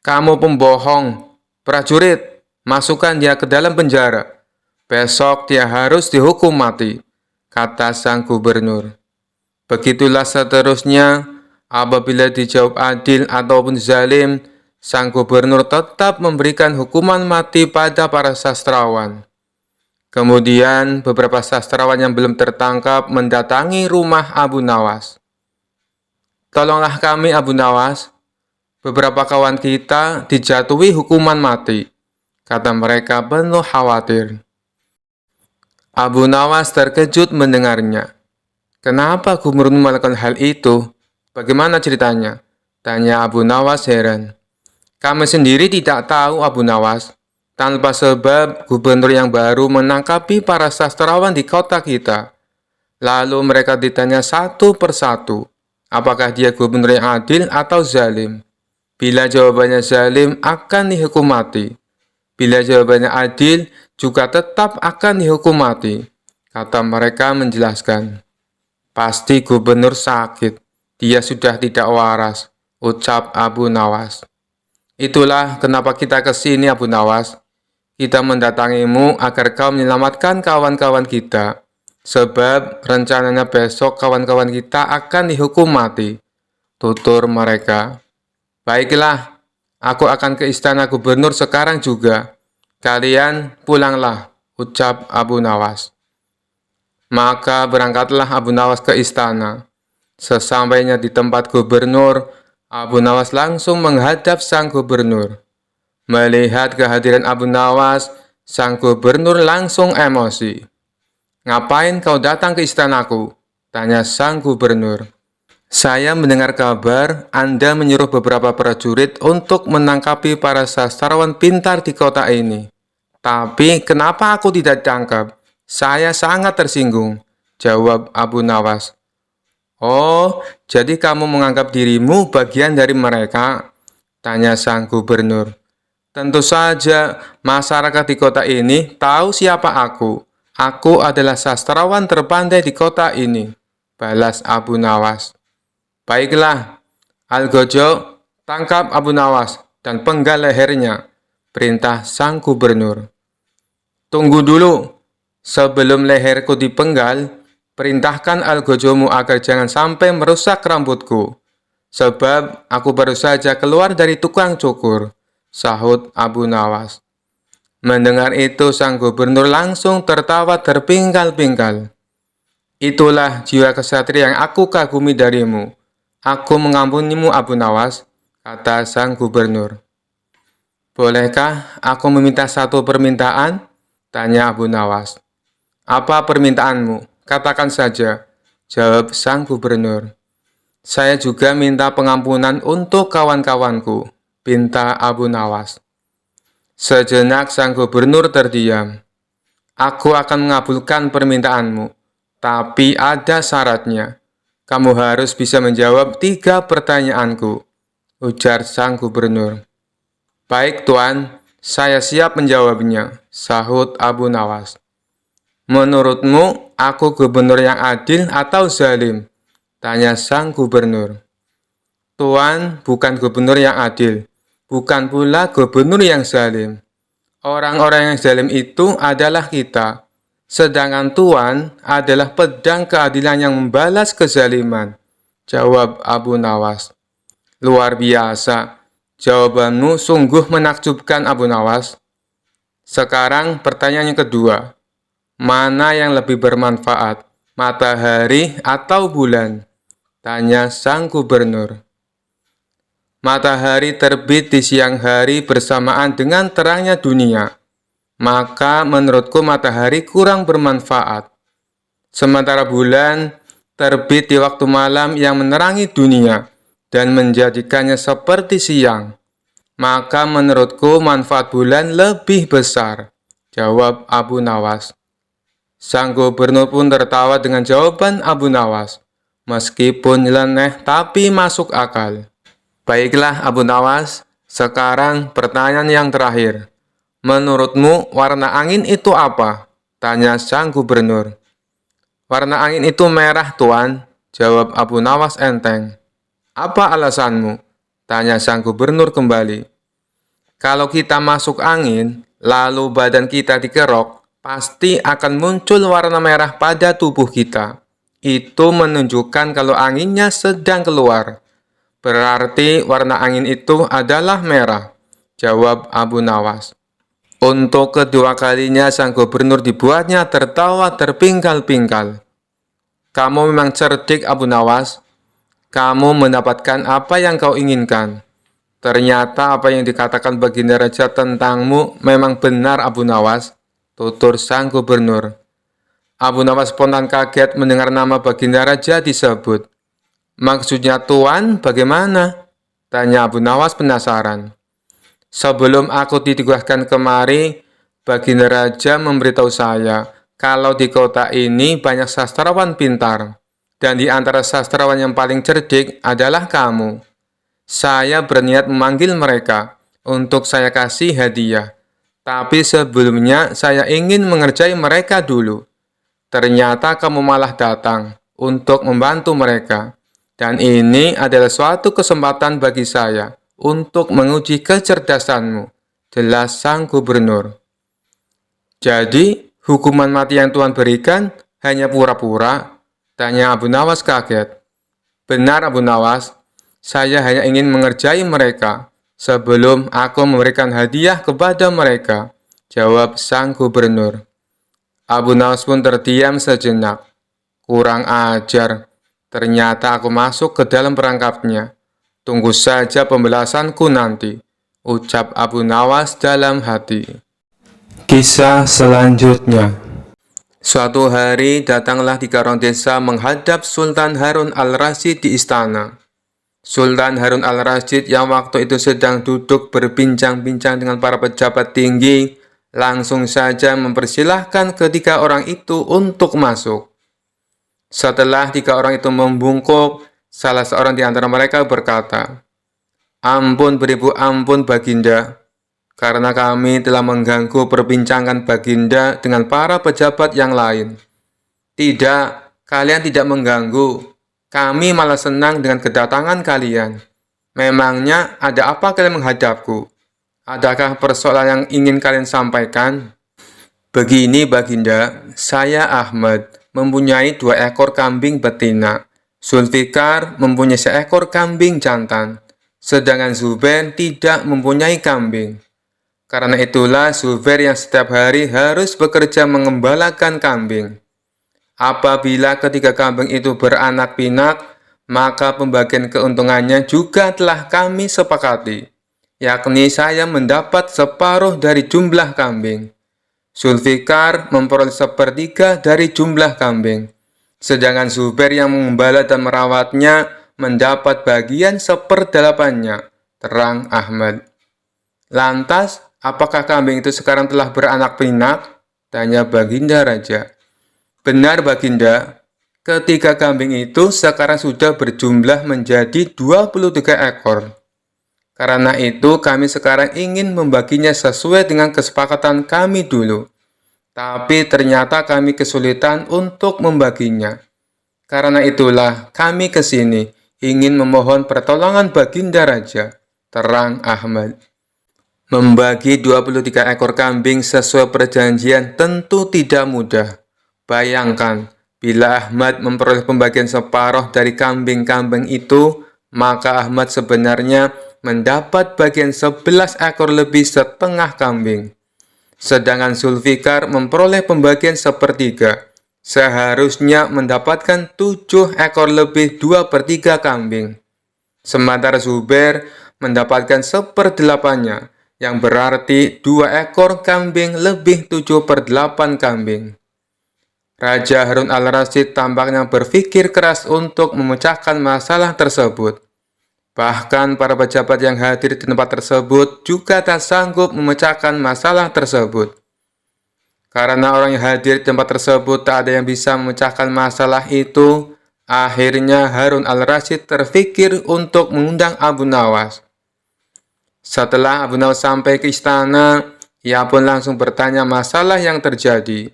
"Kamu pembohong, Prajurit, masukkan dia ke dalam penjara. Besok dia harus dihukum mati, kata sang gubernur. Begitulah seterusnya, apabila dijawab adil ataupun zalim, sang gubernur tetap memberikan hukuman mati pada para sastrawan. Kemudian beberapa sastrawan yang belum tertangkap mendatangi rumah Abu Nawas. Tolonglah kami Abu Nawas, beberapa kawan kita dijatuhi hukuman mati, kata mereka penuh khawatir. Abu Nawas terkejut mendengarnya. Kenapa gubernur melakukan hal itu? Bagaimana ceritanya? Tanya Abu Nawas heran. Kami sendiri tidak tahu Abu Nawas. Tanpa sebab, gubernur yang baru menangkapi para sastrawan di kota kita. Lalu mereka ditanya satu persatu, apakah dia gubernur yang adil atau zalim? Bila jawabannya zalim, akan dihukum mati. Bila jawabannya adil, juga tetap akan dihukum mati, kata mereka menjelaskan. Pasti gubernur sakit, dia sudah tidak waras, ucap Abu Nawas. Itulah kenapa kita ke sini Abu Nawas. Kita mendatangimu agar kau menyelamatkan kawan-kawan kita, sebab rencananya besok kawan-kawan kita akan dihukum mati, tutur mereka. Baiklah, aku akan ke istana gubernur sekarang juga. Kalian pulanglah, ucap Abu Nawas. Maka berangkatlah Abu Nawas ke istana. Sesampainya di tempat gubernur, Abu Nawas langsung menghadap sang gubernur. Melihat kehadiran Abu Nawas, sang gubernur langsung emosi. Ngapain kau datang ke istanaku? Tanya sang gubernur. Saya mendengar kabar Anda menyuruh beberapa prajurit untuk menangkapi para sastrawan pintar di kota ini. Tapi kenapa aku tidak ditangkap? Saya sangat tersinggung, jawab Abu Nawas. Oh, jadi kamu menganggap dirimu bagian dari mereka? Tanya sang gubernur. Tentu saja, masyarakat di kota ini tahu siapa aku. Aku adalah sastrawan terpandai di kota ini, balas Abu Nawas. Baiklah, Al-Gojo, tangkap Abu Nawas dan penggal lehernya, perintah sang gubernur. Tunggu dulu, sebelum leherku dipenggal, perintahkan Al-Gojomu agar jangan sampai merusak rambutku, sebab aku baru saja keluar dari tukang cukur, sahut Abu Nawas. Mendengar itu, sang gubernur langsung tertawa terpingkal-pingkal. Itulah jiwa kesatria yang aku kagumi darimu. Aku mengampunimu Abu Nawas, kata sang gubernur. Bolehkah aku meminta satu permintaan? Tanya Abu Nawas. Apa permintaanmu? Katakan saja, jawab sang gubernur. Saya juga minta pengampunan untuk kawan-kawanku, pinta Abu Nawas. Sejenak sang gubernur terdiam. Aku akan mengabulkan permintaanmu, tapi ada syaratnya. Kamu harus bisa menjawab 3 pertanyaanku, ujar sang gubernur. Baik Tuan, saya siap menjawabnya, sahut Abu Nawas. Menurutmu, aku gubernur yang adil atau zalim? Tanya sang gubernur. Tuan bukan gubernur yang adil, bukan pula gubernur yang zalim. Orang-orang yang zalim itu adalah kita. Sedangkan Tuan adalah pedang keadilan yang membalas kezaliman, jawab Abu Nawas. Luar biasa, jawabanmu sungguh menakjubkan Abu Nawas. Sekarang pertanyaan yang kedua, mana yang lebih bermanfaat, matahari atau bulan? Tanya sang gubernur. Matahari terbit di siang hari bersamaan dengan terangnya dunia. Maka menurutku matahari kurang bermanfaat. Sementara bulan terbit di waktu malam yang menerangi dunia dan menjadikannya seperti siang. Maka menurutku manfaat bulan lebih besar, jawab Abu Nawas. Sang gubernur pun tertawa dengan jawaban Abu Nawas. Meskipun nyeleneh tapi masuk akal. Baiklah Abu Nawas, sekarang pertanyaan yang terakhir. Menurutmu warna angin itu apa? Tanya sang gubernur. Warna angin itu merah, Tuan, jawab Abu Nawas enteng. Apa alasanmu? Tanya sang gubernur kembali. Kalau kita masuk angin, lalu badan kita dikerok, pasti akan muncul warna merah pada tubuh kita. Itu menunjukkan kalau anginnya sedang keluar. Berarti warna angin itu adalah merah, jawab Abu Nawas. Untuk kedua kalinya sang gubernur dibuatnya tertawa terpingkal-pingkal. Kamu memang cerdik, Abu Nawas. Kamu mendapatkan apa yang kau inginkan. Ternyata apa yang dikatakan Baginda Raja tentangmu memang benar, Abu Nawas, tutur sang gubernur. Abu Nawas spontan kaget mendengar nama Baginda Raja disebut. Maksudnya Tuan bagaimana? Tanya Abu Nawas penasaran. Sebelum aku ditugaskan kemari, Baginda Raja memberitahu saya kalau di kota ini banyak sastrawan pintar, dan di antara sastrawan yang paling cerdik adalah kamu. Saya berniat memanggil mereka untuk saya kasih hadiah, tapi sebelumnya saya ingin mengerjai mereka dulu. Ternyata kamu malah datang untuk membantu mereka, dan ini adalah suatu kesempatan bagi saya untuk menguji kecerdasanmu, jelas sang gubernur. Jadi, hukuman mati yang Tuhan berikan hanya pura-pura? Tanya Abu Nawas kaget. Benar, Abu Nawas, saya hanya ingin mengerjai mereka sebelum aku memberikan hadiah kepada mereka, jawab sang gubernur. Abu Nawas pun terdiam sejenak. Kurang ajar, ternyata aku masuk ke dalam perangkapnya. Tunggu saja pembalasanku nanti, ucap Abu Nawas dalam hati. Kisah selanjutnya. Suatu hari datanglah 3 orang desa menghadap Sultan Harun al-Rasyid di istana. Sultan Harun al-Rasyid yang waktu itu sedang duduk berbincang-bincang dengan para pejabat tinggi, langsung saja mempersilahkan ketiga orang itu untuk masuk. Setelah 3 orang itu membungkuk, salah seorang di antara mereka berkata, "Ampun beribu ampun Baginda, karena kami telah mengganggu perbincangan Baginda dengan para pejabat yang lain." "Tidak, kalian tidak mengganggu. Kami malah senang dengan kedatangan kalian. Memangnya ada apa kalian menghadapku? Adakah persoalan yang ingin kalian sampaikan?" "Begini Baginda, saya Ahmad mempunyai 2 ekor kambing betina. Zulfikar mempunyai seekor kambing jantan, sedangkan Zubair tidak mempunyai kambing. Karena itulah Zubair yang setiap hari harus bekerja mengembalakan kambing. Apabila ketiga kambing itu beranak pinak, maka pembagian keuntungannya juga telah kami sepakati, yakni saya mendapat separuh dari jumlah kambing. Zulfikar memperoleh 1/3 dari jumlah kambing, sedangkan Zubair yang mengembala dan merawatnya mendapat bagian 1/8-nya, terang Ahmad. "Lantas, apakah kambing itu sekarang telah beranak pinak?" tanya Baginda Raja. "Benar Baginda, ketiga kambing itu sekarang sudah berjumlah menjadi 23 ekor. Karena itu kami sekarang ingin membaginya sesuai dengan kesepakatan kami dulu. Tapi ternyata kami kesulitan untuk membaginya. Karena itulah kami ke sini ingin memohon pertolongan Baginda Raja," terang Ahmad. Membagi 23 ekor kambing sesuai perjanjian tentu tidak mudah. Bayangkan, bila Ahmad memperoleh pembagian separuh dari kambing-kambing itu, maka Ahmad sebenarnya mendapat bagian 11 ekor lebih setengah kambing. Sedangkan Zulfikar memperoleh pembagian 1/3. Seharusnya mendapatkan 7 ekor lebih 2/3 kambing. Sementara Zubair mendapatkan 1/8-nya, yang berarti 2 ekor kambing lebih 7/8 kambing. Raja Harun al-Rasyid tampaknya berpikir keras untuk memecahkan masalah tersebut. Bahkan para pejabat yang hadir di tempat tersebut juga tak sanggup memecahkan masalah tersebut. Karena orang yang hadir di tempat tersebut tak ada yang bisa memecahkan masalah itu, akhirnya Harun al-Rasyid terpikir untuk mengundang Abu Nawas. Setelah Abu Nawas sampai ke istana, ia pun langsung bertanya masalah yang terjadi.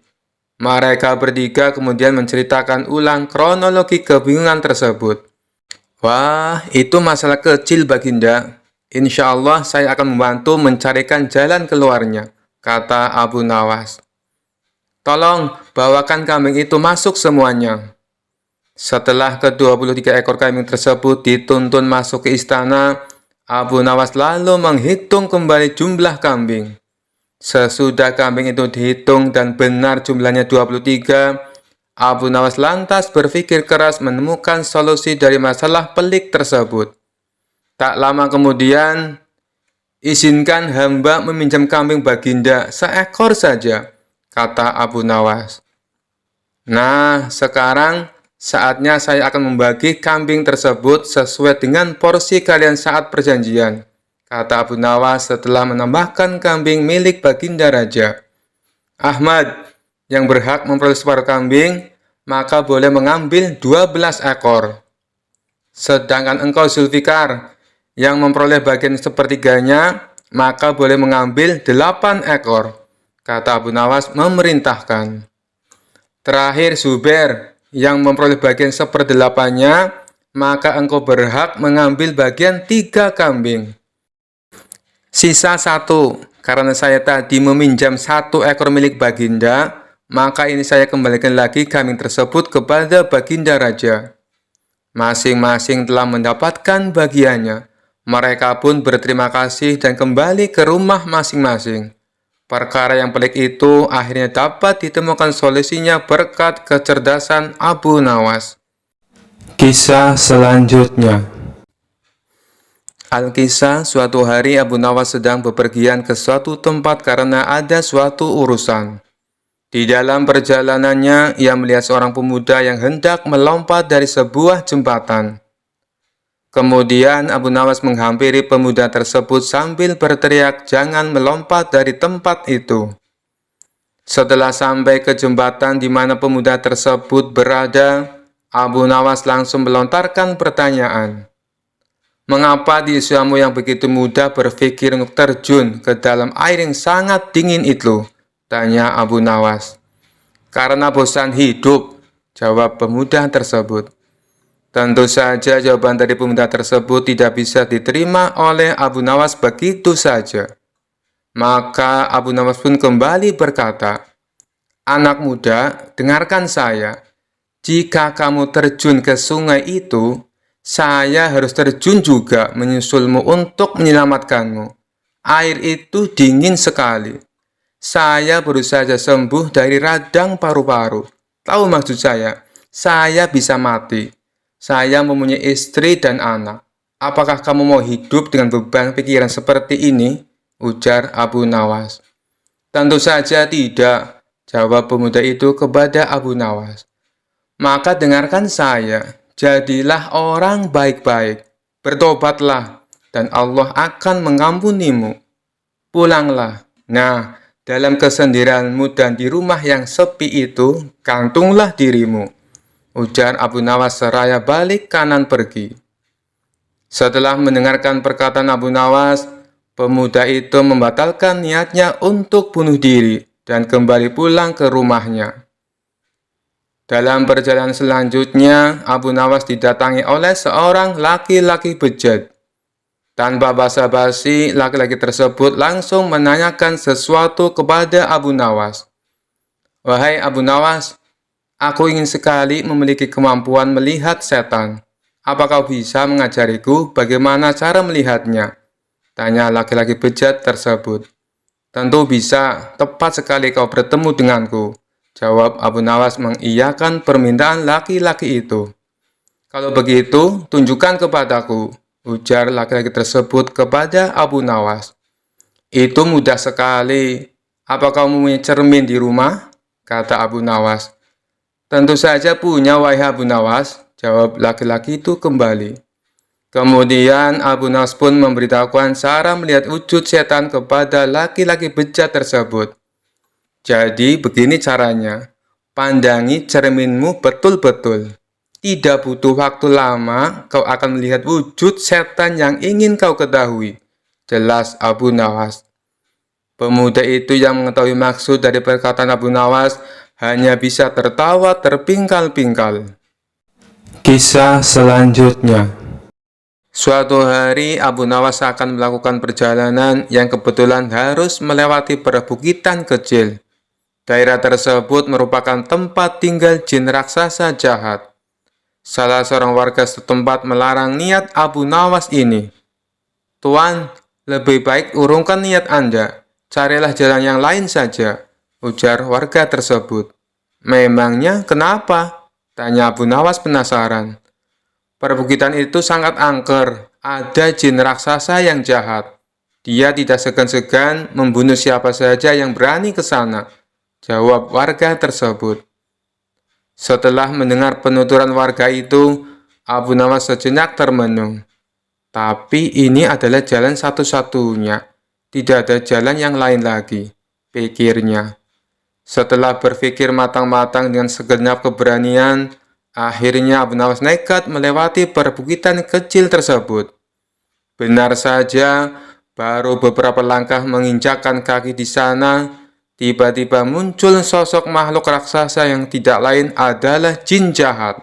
Mereka bertiga kemudian menceritakan ulang kronologi kebingungan tersebut. "Wah, itu masalah kecil Baginda. Insya Allah saya akan membantu mencarikan jalan keluarnya, kata Abu Nawas. Tolong bawakan kambing itu masuk semuanya. Setelah ke-23 ekor kambing tersebut dituntun masuk ke istana, Abu Nawas lalu menghitung kembali jumlah kambing. Sesudah kambing itu dihitung dan benar jumlahnya 23, Abu Nawas lantas berpikir keras menemukan solusi dari masalah pelik tersebut. Tak lama kemudian, izinkan hamba meminjam kambing baginda seekor saja, kata Abu Nawas. Nah, sekarang saatnya saya akan membagi kambing tersebut sesuai dengan porsi kalian saat perjanjian, kata Abu Nawas setelah menambahkan kambing milik baginda raja. Ahmad, yang berhak memperoleh separuh kambing, maka boleh mengambil 12 ekor. Sedangkan engkau Zulfikar, yang memperoleh bagian sepertiganya, maka boleh mengambil 8 ekor, kata Abu Nawas memerintahkan. Terakhir Zubair, yang memperoleh bagian seperdelapannya, maka engkau berhak mengambil bagian 3 kambing. Sisa 1, karena saya tadi meminjam 1 ekor milik baginda, maka ini saya kembalikan lagi kambing tersebut kepada baginda raja. Masing-masing telah mendapatkan bagiannya. Mereka pun berterima kasih dan kembali ke rumah masing-masing. Perkara yang pelik itu akhirnya dapat ditemukan solusinya berkat kecerdasan Abu Nawas. Kisah selanjutnya. Al-Kisah, suatu hari Abu Nawas sedang bepergian ke suatu tempat karena ada suatu urusan. Di dalam perjalanannya, ia melihat seorang pemuda yang hendak melompat dari sebuah jembatan. Kemudian Abu Nawas menghampiri pemuda tersebut sambil berteriak, "Jangan melompat dari tempat itu." Setelah sampai ke jembatan di mana pemuda tersebut berada, Abu Nawas langsung melontarkan pertanyaan. "Mengapa di usiamu yang begitu muda berpikir untuk terjun ke dalam air yang sangat dingin itu?" tanya Abu Nawas. "Karena bosan hidup," jawab pemuda tersebut. Tentu saja jawaban dari pemuda tersebut tidak bisa diterima oleh Abu Nawas begitu saja. Maka Abu Nawas pun kembali berkata, "Anak muda, dengarkan saya. Jika kamu terjun ke sungai itu, saya harus terjun juga menyusulmu untuk menyelamatkanmu. Air itu dingin sekali. Saya baru saja sembuh dari radang paru-paru. Tahu maksud saya bisa mati. Saya mempunyai istri dan anak. Apakah kamu mau hidup dengan beban pikiran seperti ini?" ujar Abu Nawas. "Tentu saja tidak," jawab pemuda itu kepada Abu Nawas. "Maka dengarkan saya, jadilah orang baik-baik, bertobatlah, dan Allah akan mengampunimu. Pulanglah. Nah, dalam kesendirianmu dan di rumah yang sepi itu, gantunglah dirimu," ujar Abu Nawas seraya balik kanan pergi. Setelah mendengarkan perkataan Abu Nawas, pemuda itu membatalkan niatnya untuk bunuh diri dan kembali pulang ke rumahnya. Dalam perjalanan selanjutnya, Abu Nawas didatangi oleh seorang laki-laki bejat. Tanpa basa-basi, laki-laki tersebut langsung menanyakan sesuatu kepada Abu Nawas. "Wahai Abu Nawas, aku ingin sekali memiliki kemampuan melihat setan. Apa kau bisa mengajariku bagaimana cara melihatnya?" tanya laki-laki bejat tersebut. "Tentu bisa, tepat sekali kau bertemu denganku," jawab Abu Nawas mengiyakan permintaan laki-laki itu. "Kalau begitu, tunjukkan kepadaku," ujar laki-laki tersebut kepada Abu Nawas. "Itu mudah sekali. Apa kau mempunyai cermin di rumah?" kata Abu Nawas. "Tentu saja punya, wahai Abu Nawas," jawab laki-laki itu kembali. Kemudian Abu Nawas pun memberitahukan cara melihat wujud setan kepada laki-laki bejat tersebut. "Jadi begini caranya, pandangi cerminmu betul-betul. Tidak butuh waktu lama, kau akan melihat wujud setan yang ingin kau ketahui," jelas Abu Nawas. Pemuda itu yang mengetahui maksud dari perkataan Abu Nawas hanya bisa tertawa terpingkal-pingkal. Kisah selanjutnya. Suatu hari Abu Nawas akan melakukan perjalanan yang kebetulan harus melewati perbukitan kecil. Daerah tersebut merupakan tempat tinggal jin raksasa jahat. Salah seorang warga setempat melarang niat Abu Nawas ini. "Tuan, lebih baik urungkan niat Anda. Carilah jalan yang lain saja," ujar warga tersebut. "Memangnya kenapa?" tanya Abu Nawas penasaran. "Perbukitan itu sangat angker. Ada jin raksasa yang jahat. Dia tidak segan-segan membunuh siapa saja yang berani ke sana," jawab warga tersebut. Setelah mendengar penuturan warga itu, Abu Nawas sejenak termenung. Tapi ini adalah jalan satu-satunya. Tidak ada jalan yang lain lagi, pikirnya. Setelah berpikir matang-matang dengan segenap keberanian, akhirnya Abu Nawas nekat melewati perbukitan kecil tersebut. Benar saja, baru beberapa langkah menginjakkan kaki di sana, tiba-tiba muncul sosok makhluk raksasa yang tidak lain adalah jin jahat.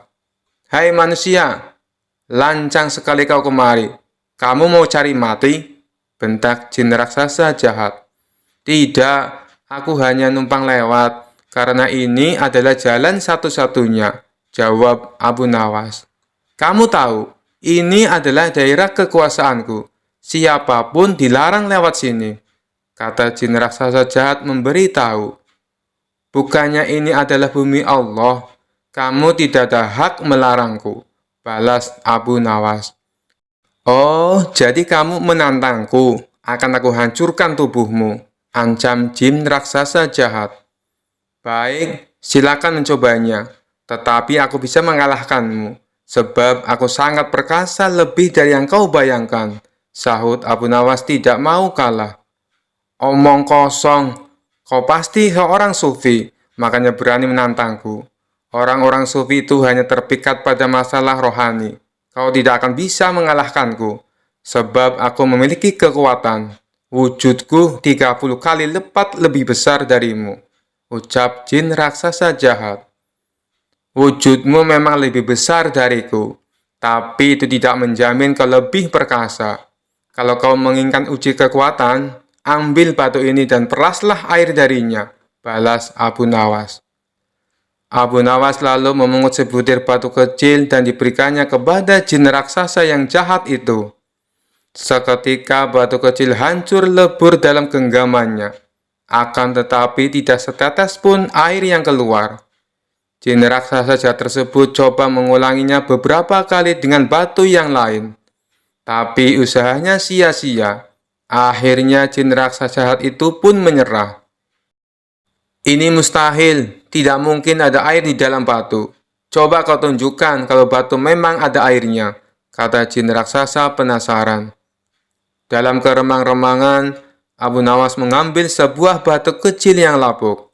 "Hai manusia, lancang sekali kau kemari. Kamu mau cari mati?" bentak jin raksasa jahat. "Tidak, aku hanya numpang lewat, karena ini adalah jalan satu-satunya," jawab Abu Nawas. "Kamu tahu, ini adalah daerah kekuasaanku. Siapapun dilarang lewat sini," kata jin raksasa jahat memberitahu. "Bukannya ini adalah bumi Allah? Kamu tidak ada hak melarangku," balas Abu Nawas. "Oh, jadi kamu menantangku? Akan aku hancurkan tubuhmu," ancam jin raksasa jahat. "Baik, silakan mencobanya. Tetapi aku bisa mengalahkanmu, sebab aku sangat perkasa lebih dari yang kau bayangkan," sahut Abu Nawas tidak mau kalah. "Omong kosong, kau pasti seorang sufi, makanya berani menantangku. Orang-orang sufi itu hanya terpikat pada masalah rohani. Kau tidak akan bisa mengalahkanku, sebab aku memiliki kekuatan. Wujudku 30 kali lipat lebih besar darimu," ucap jin raksasa jahat. "Wujudmu memang lebih besar dariku, tapi itu tidak menjamin kau lebih perkasa. Kalau kau menginginkan uji kekuatan, ambil batu ini dan peraslah air darinya," balas Abu Nawas. Abu Nawas lalu memungut sebutir batu kecil dan diberikannya kepada jin raksasa yang jahat itu. Seketika batu kecil hancur lebur dalam genggamannya. Akan tetapi tidak setetes pun air yang keluar. Jin raksasa jahat tersebut coba mengulanginya beberapa kali dengan batu yang lain. Tapi usahanya sia-sia. Akhirnya jin raksasa jahat itu pun menyerah. "Ini mustahil, tidak mungkin ada air di dalam batu. Coba kau tunjukkan kalau batu memang ada airnya," kata jin raksasa penasaran. Dalam keremang-remangan, Abu Nawas mengambil sebuah batu kecil yang lapuk.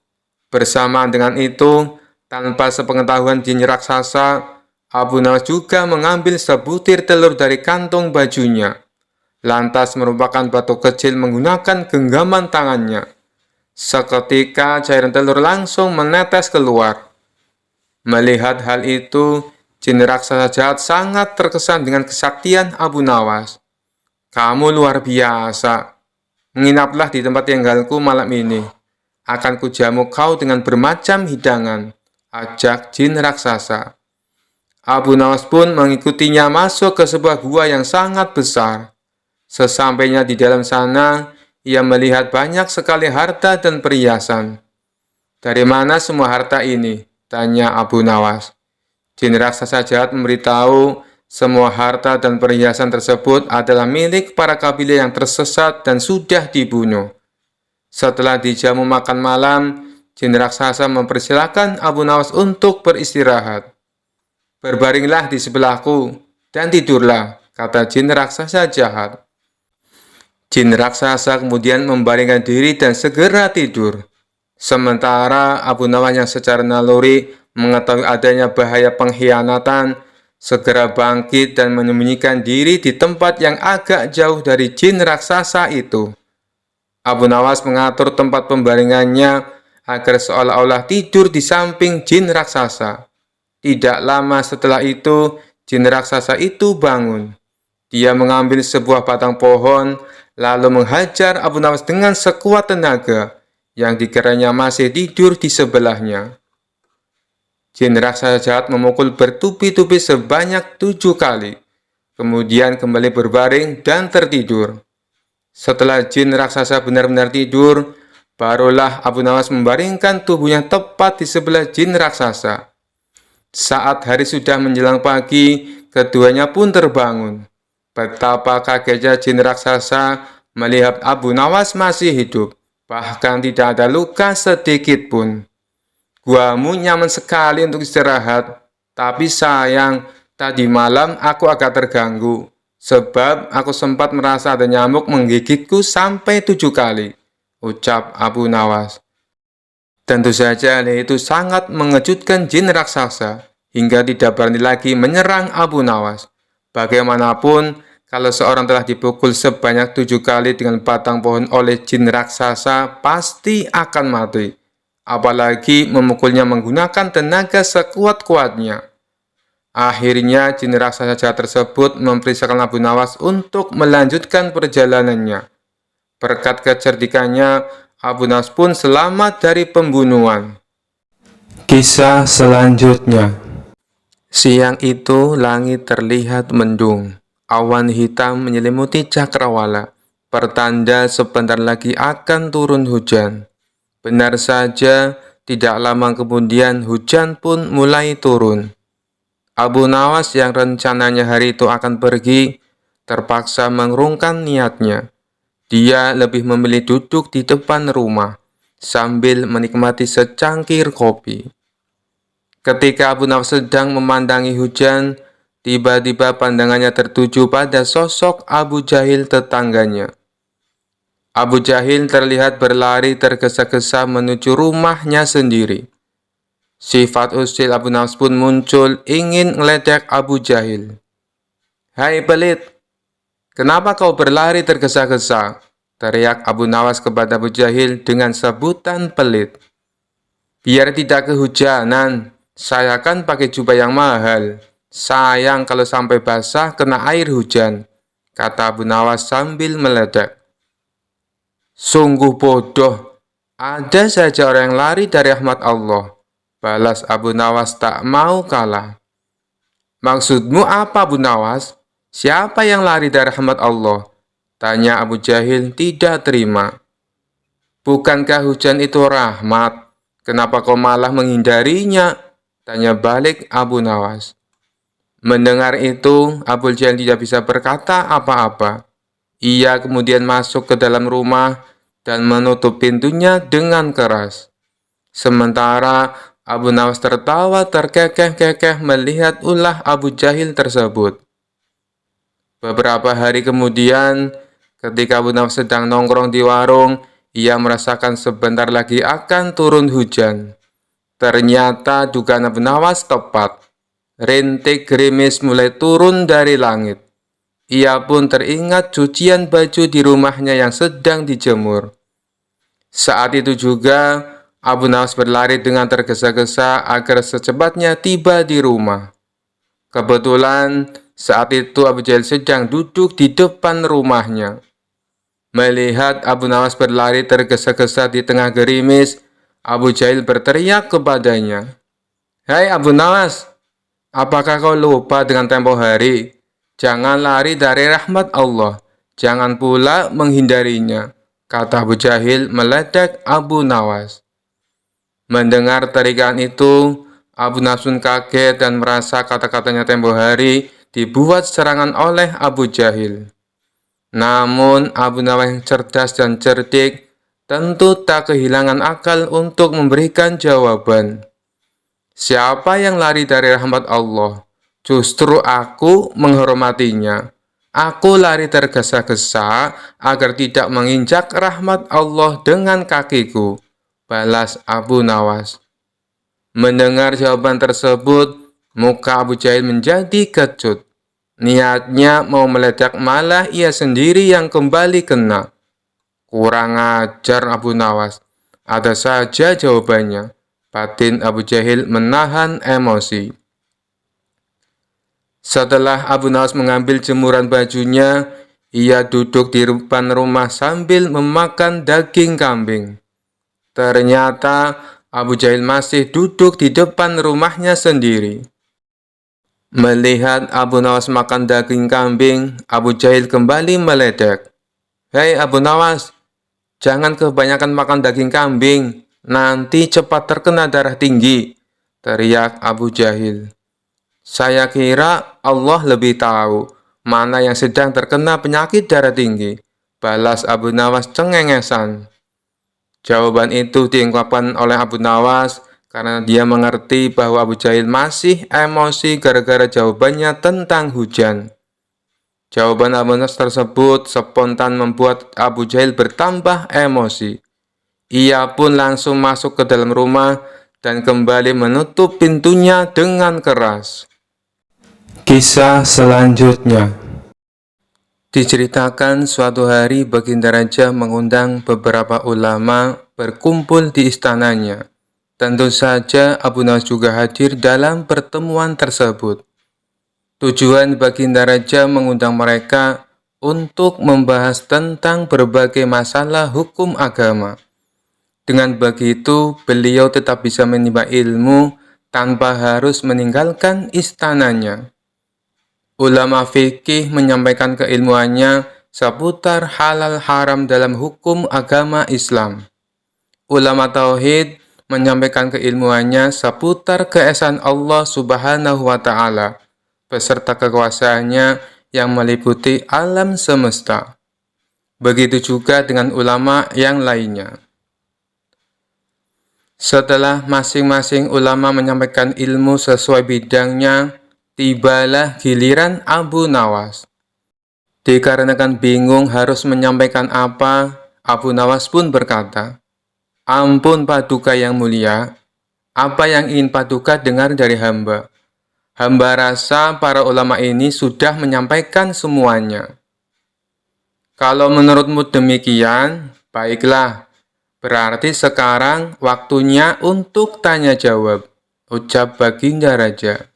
Bersamaan dengan itu, tanpa sepengetahuan jin raksasa, Abu Nawas juga mengambil sebutir telur dari kantong bajunya. Lantas merupakan batu kecil menggunakan genggaman tangannya. Seketika cairan telur langsung menetes keluar. Melihat hal itu, jin raksasa jahat sangat terkesan dengan kesaktian Abu Nawas. "Kamu luar biasa. Menginaplah di tempat tinggalku malam ini. Akan kujamu kau dengan bermacam hidangan," ajak jin raksasa. Abu Nawas pun mengikutinya masuk ke sebuah gua yang sangat besar. Sesampainya di dalam sana, ia melihat banyak sekali harta dan perhiasan. "Dari mana semua harta ini?" tanya Abu Nawas. Jin raksasa jahat memberitahu semua harta dan perhiasan tersebut adalah milik para kabilah yang tersesat dan sudah dibunuh. Setelah dijamu makan malam, jin raksasa mempersilahkan Abu Nawas untuk beristirahat. "Berbaringlah di sebelahku dan tidurlah," kata jin raksasa jahat. Jin raksasa kemudian membaringkan diri dan segera tidur. Sementara Abu Nawas yang secara naluri mengetahui adanya bahaya pengkhianatan, segera bangkit dan menyembunyikan diri di tempat yang agak jauh dari jin raksasa itu. Abu Nawas mengatur tempat pembaringannya agar seolah-olah tidur di samping jin raksasa. Tidak lama setelah itu, jin raksasa itu bangun. Dia mengambil sebuah batang pohon, lalu menghajar Abu Nawas dengan sekuat tenaga, yang dikiranya masih tidur di sebelahnya. Jin raksasa jahat memukul bertubi-tubi sebanyak 7 kali, kemudian kembali berbaring dan tertidur. Setelah jin raksasa benar-benar tidur, barulah Abu Nawas membaringkan tubuhnya tepat di sebelah jin raksasa. Saat hari sudah menjelang pagi, keduanya pun terbangun. Betapa kagetnya jin raksasa melihat Abu Nawas masih hidup, bahkan tidak ada luka sedikit pun. Guamu nyaman sekali untuk istirahat, tapi sayang, tadi malam aku agak terganggu, sebab aku sempat merasa ada nyamuk menggigitku sampai 7 kali, ucap Abu Nawas. Tentu saja hal itu sangat mengejutkan jin raksasa, hingga tidak berani lagi menyerang Abu Nawas. Bagaimanapun, kalau seorang telah dipukul sebanyak 7 kali dengan batang pohon oleh jin raksasa, pasti akan mati. Apalagi memukulnya menggunakan tenaga sekuat-kuatnya. Akhirnya, jin raksasa jahat tersebut memerintahkan Abu Nawas untuk melanjutkan perjalanannya. Berkat kecerdikannya, Abu Nawas pun selamat dari pembunuhan. Kisah selanjutnya. Siang itu, langit terlihat mendung. Awan hitam menyelimuti cakrawala, pertanda sebentar lagi akan turun hujan. Benar saja, tidak lama kemudian hujan pun mulai turun. Abu Nawas yang rencananya hari itu akan pergi, terpaksa mengurungkan niatnya. Dia lebih memilih duduk di depan rumah, sambil menikmati secangkir kopi. Ketika Abu Nawas sedang memandangi hujan, tiba-tiba pandangannya tertuju pada sosok Abu Jahil tetangganya. Abu Jahil terlihat berlari tergesa-gesa menuju rumahnya sendiri. Sifat usil Abu Nawas pun muncul ingin meledek Abu Jahil. "Hai pelit, kenapa kau berlari tergesa-gesa?" teriak Abu Nawas kepada Abu Jahil dengan sebutan pelit. "Biar tidak kehujanan, saya kan pakai jubah yang mahal. Sayang kalau sampai basah kena air hujan," kata Abu Nawas sambil meledek. "Sungguh bodoh, ada saja orang yang lari dari rahmat Allah," balas Abu Nawas tak mau kalah. "Maksudmu apa, Abu Nawas? Siapa yang lari dari rahmat Allah?" tanya Abu Jahil tidak terima. "Bukankah hujan itu rahmat? Kenapa kau malah menghindarinya?" tanya balik Abu Nawas. Mendengar itu, Abu Jahil tidak bisa berkata apa-apa. Ia kemudian masuk ke dalam rumah dan menutup pintunya dengan keras. Sementara Abu Nawas tertawa terkekeh-kekeh melihat ulah Abu Jahil tersebut. Beberapa hari kemudian, ketika Abu Nawas sedang nongkrong di warung, ia merasakan sebentar lagi akan turun hujan. Ternyata dugaan Abu Nawas tepat. Rintik gerimis mulai turun dari langit. Ia pun teringat cucian baju di rumahnya yang sedang dijemur. Saat itu juga, Abu Nawas berlari dengan tergesa-gesa agar secepatnya tiba di rumah. Kebetulan, saat itu Abu Jahil sedang duduk di depan rumahnya. Melihat Abu Nawas berlari tergesa-gesa di tengah gerimis, Abu Jahil berteriak kepadanya, "Hai Abu Nawas, apakah kau lupa dengan tempo hari? Jangan lari dari rahmat Allah, jangan pula menghindarinya," kata Abu Jahil meledek Abu Nawas. Mendengar teriakan itu, Abu Nawas pun kaget dan merasa kata-katanya tempo hari dibuat serangan oleh Abu Jahil. Namun Abu Nawas yang cerdas dan cerdik tentu tak kehilangan akal untuk memberikan jawaban. "Siapa yang lari dari rahmat Allah? Justru aku menghormatinya. Aku lari tergesa-gesa agar tidak menginjak rahmat Allah dengan kakiku," balas Abu Nawas. Mendengar jawaban tersebut, muka Abu Jahil menjadi kecut. Niatnya mau meledak, malah ia sendiri yang kembali kena. Kurang ajar Abu Nawas. Ada saja jawabannya. Batin Abu Jahil menahan emosi. Setelah Abu Nawas mengambil jemuran bajunya, ia duduk di depan rumah sambil memakan daging kambing. Ternyata Abu Jahil masih duduk di depan rumahnya sendiri. Melihat Abu Nawas makan daging kambing, Abu Jahil kembali meledek. "Hei Abu Nawas, jangan kebanyakan makan daging kambing, nanti cepat terkena darah tinggi," teriak Abu Jahil. "Saya kira Allah lebih tahu mana yang sedang terkena penyakit darah tinggi," balas Abu Nawas cengengesan. Jawaban itu diungkapkan oleh Abu Nawas karena dia mengerti bahwa Abu Jahil masih emosi gara-gara jawabannya tentang hujan. Jawaban Abu Nawas tersebut spontan membuat Abu Jahil bertambah emosi. Ia pun langsung masuk ke dalam rumah dan kembali menutup pintunya dengan keras. Kisah selanjutnya diceritakan suatu hari Baginda Raja mengundang beberapa ulama berkumpul di istananya. Tentu saja Abu Nawas juga hadir dalam pertemuan tersebut. Tujuan Baginda Raja mengundang mereka untuk membahas tentang berbagai masalah hukum agama. Dengan begitu, beliau tetap bisa menimba ilmu tanpa harus meninggalkan istananya. Ulama fikih menyampaikan keilmuannya seputar halal haram dalam hukum agama Islam. Ulama tauhid menyampaikan keilmuannya seputar keesaan Allah Subhanahu wa Ta'ala beserta kekuasaannya yang meliputi alam semesta. Begitu juga dengan ulama yang lainnya. Setelah masing-masing ulama menyampaikan ilmu sesuai bidangnya, tibalah giliran Abu Nawas. Dikarenakan bingung harus menyampaikan apa, Abu Nawas pun berkata, "Ampun Paduka yang mulia, apa yang ingin Paduka dengar dari hamba? Hamba rasa para ulama ini sudah menyampaikan semuanya." "Kalau menurutmu demikian, baiklah. Berarti sekarang waktunya untuk tanya jawab," ucap Baginda Raja.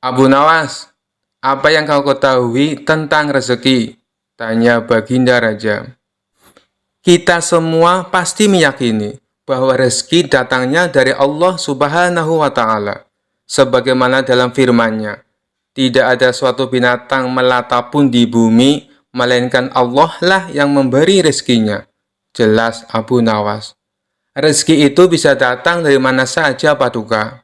"Abu Nawas, apa yang kau ketahui tentang rezeki?" tanya Baginda Raja. "Kita semua pasti meyakini bahwa rezeki datangnya dari Allah Subhanahu wa Ta'ala. Sebagaimana dalam firman-Nya, tidak ada suatu binatang melata pun di bumi, melainkan Allah lah yang memberi rezekinya," jelas Abu Nawas. "Rezeki itu bisa datang dari mana saja, Paduka.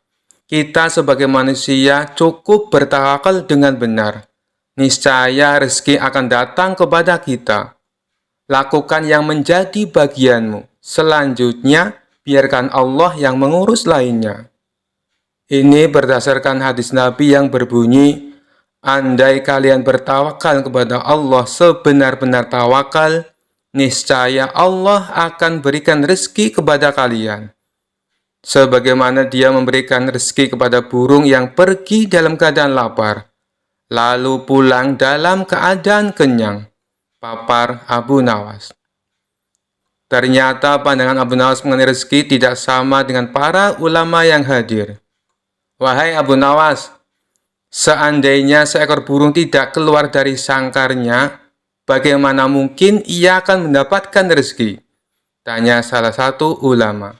Kita sebagai manusia cukup bertawakal dengan benar. Niscaya rezeki akan datang kepada kita. Lakukan yang menjadi bagianmu. Selanjutnya, biarkan Allah yang mengurus lainnya." Ini berdasarkan hadis Nabi yang berbunyi, "Andai kalian bertawakal kepada Allah sebenar-benar tawakal, niscaya Allah akan berikan rezeki kepada kalian. Sebagaimana Dia memberikan rezeki kepada burung yang pergi dalam keadaan lapar, lalu pulang dalam keadaan kenyang," papar Abu Nawas. Ternyata pandangan Abu Nawas mengenai rezeki tidak sama dengan para ulama yang hadir. "Wahai Abu Nawas, seandainya seekor burung tidak keluar dari sangkarnya, bagaimana mungkin ia akan mendapatkan rezeki?" tanya salah satu ulama.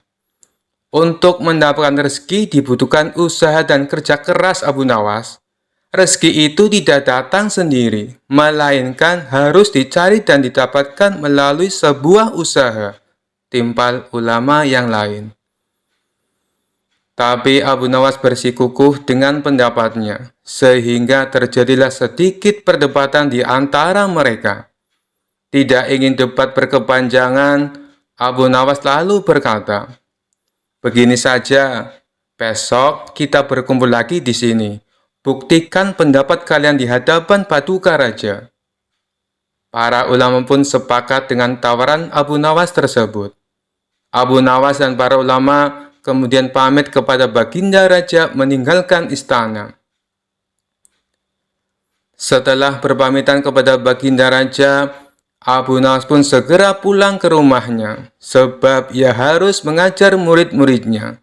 "Untuk mendapatkan rezeki dibutuhkan usaha dan kerja keras, Abu Nawas. Rezeki itu tidak datang sendiri, melainkan harus dicari dan didapatkan melalui sebuah usaha," timpal ulama yang lain. Tapi Abu Nawas bersikukuh dengan pendapatnya, sehingga terjadilah sedikit perdebatan di antara mereka. Tidak ingin debat berkepanjangan, Abu Nawas lalu berkata, "Begini saja, besok kita berkumpul lagi di sini. Buktikan pendapat kalian di hadapan Paduka Raja." Para ulama pun sepakat dengan tawaran Abu Nawas tersebut. Abu Nawas dan para ulama kemudian pamit kepada Baginda Raja meninggalkan istana. Setelah berpamitan kepada Baginda Raja, Abu Nawas pun segera pulang ke rumahnya, sebab ia harus mengajar murid-muridnya.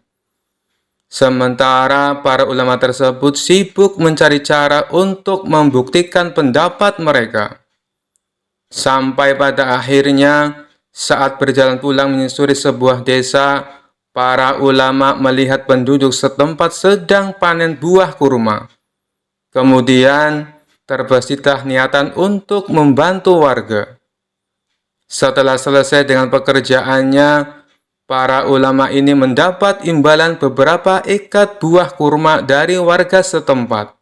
Sementara para ulama tersebut sibuk mencari cara untuk membuktikan pendapat mereka. Sampai pada akhirnya, saat berjalan pulang menyusuri sebuah desa, para ulama melihat penduduk setempat sedang panen buah kurma. Kemudian, terbesitlah niatan untuk membantu warga. Setelah selesai dengan pekerjaannya, para ulama ini mendapat imbalan beberapa ikat buah kurma dari warga setempat.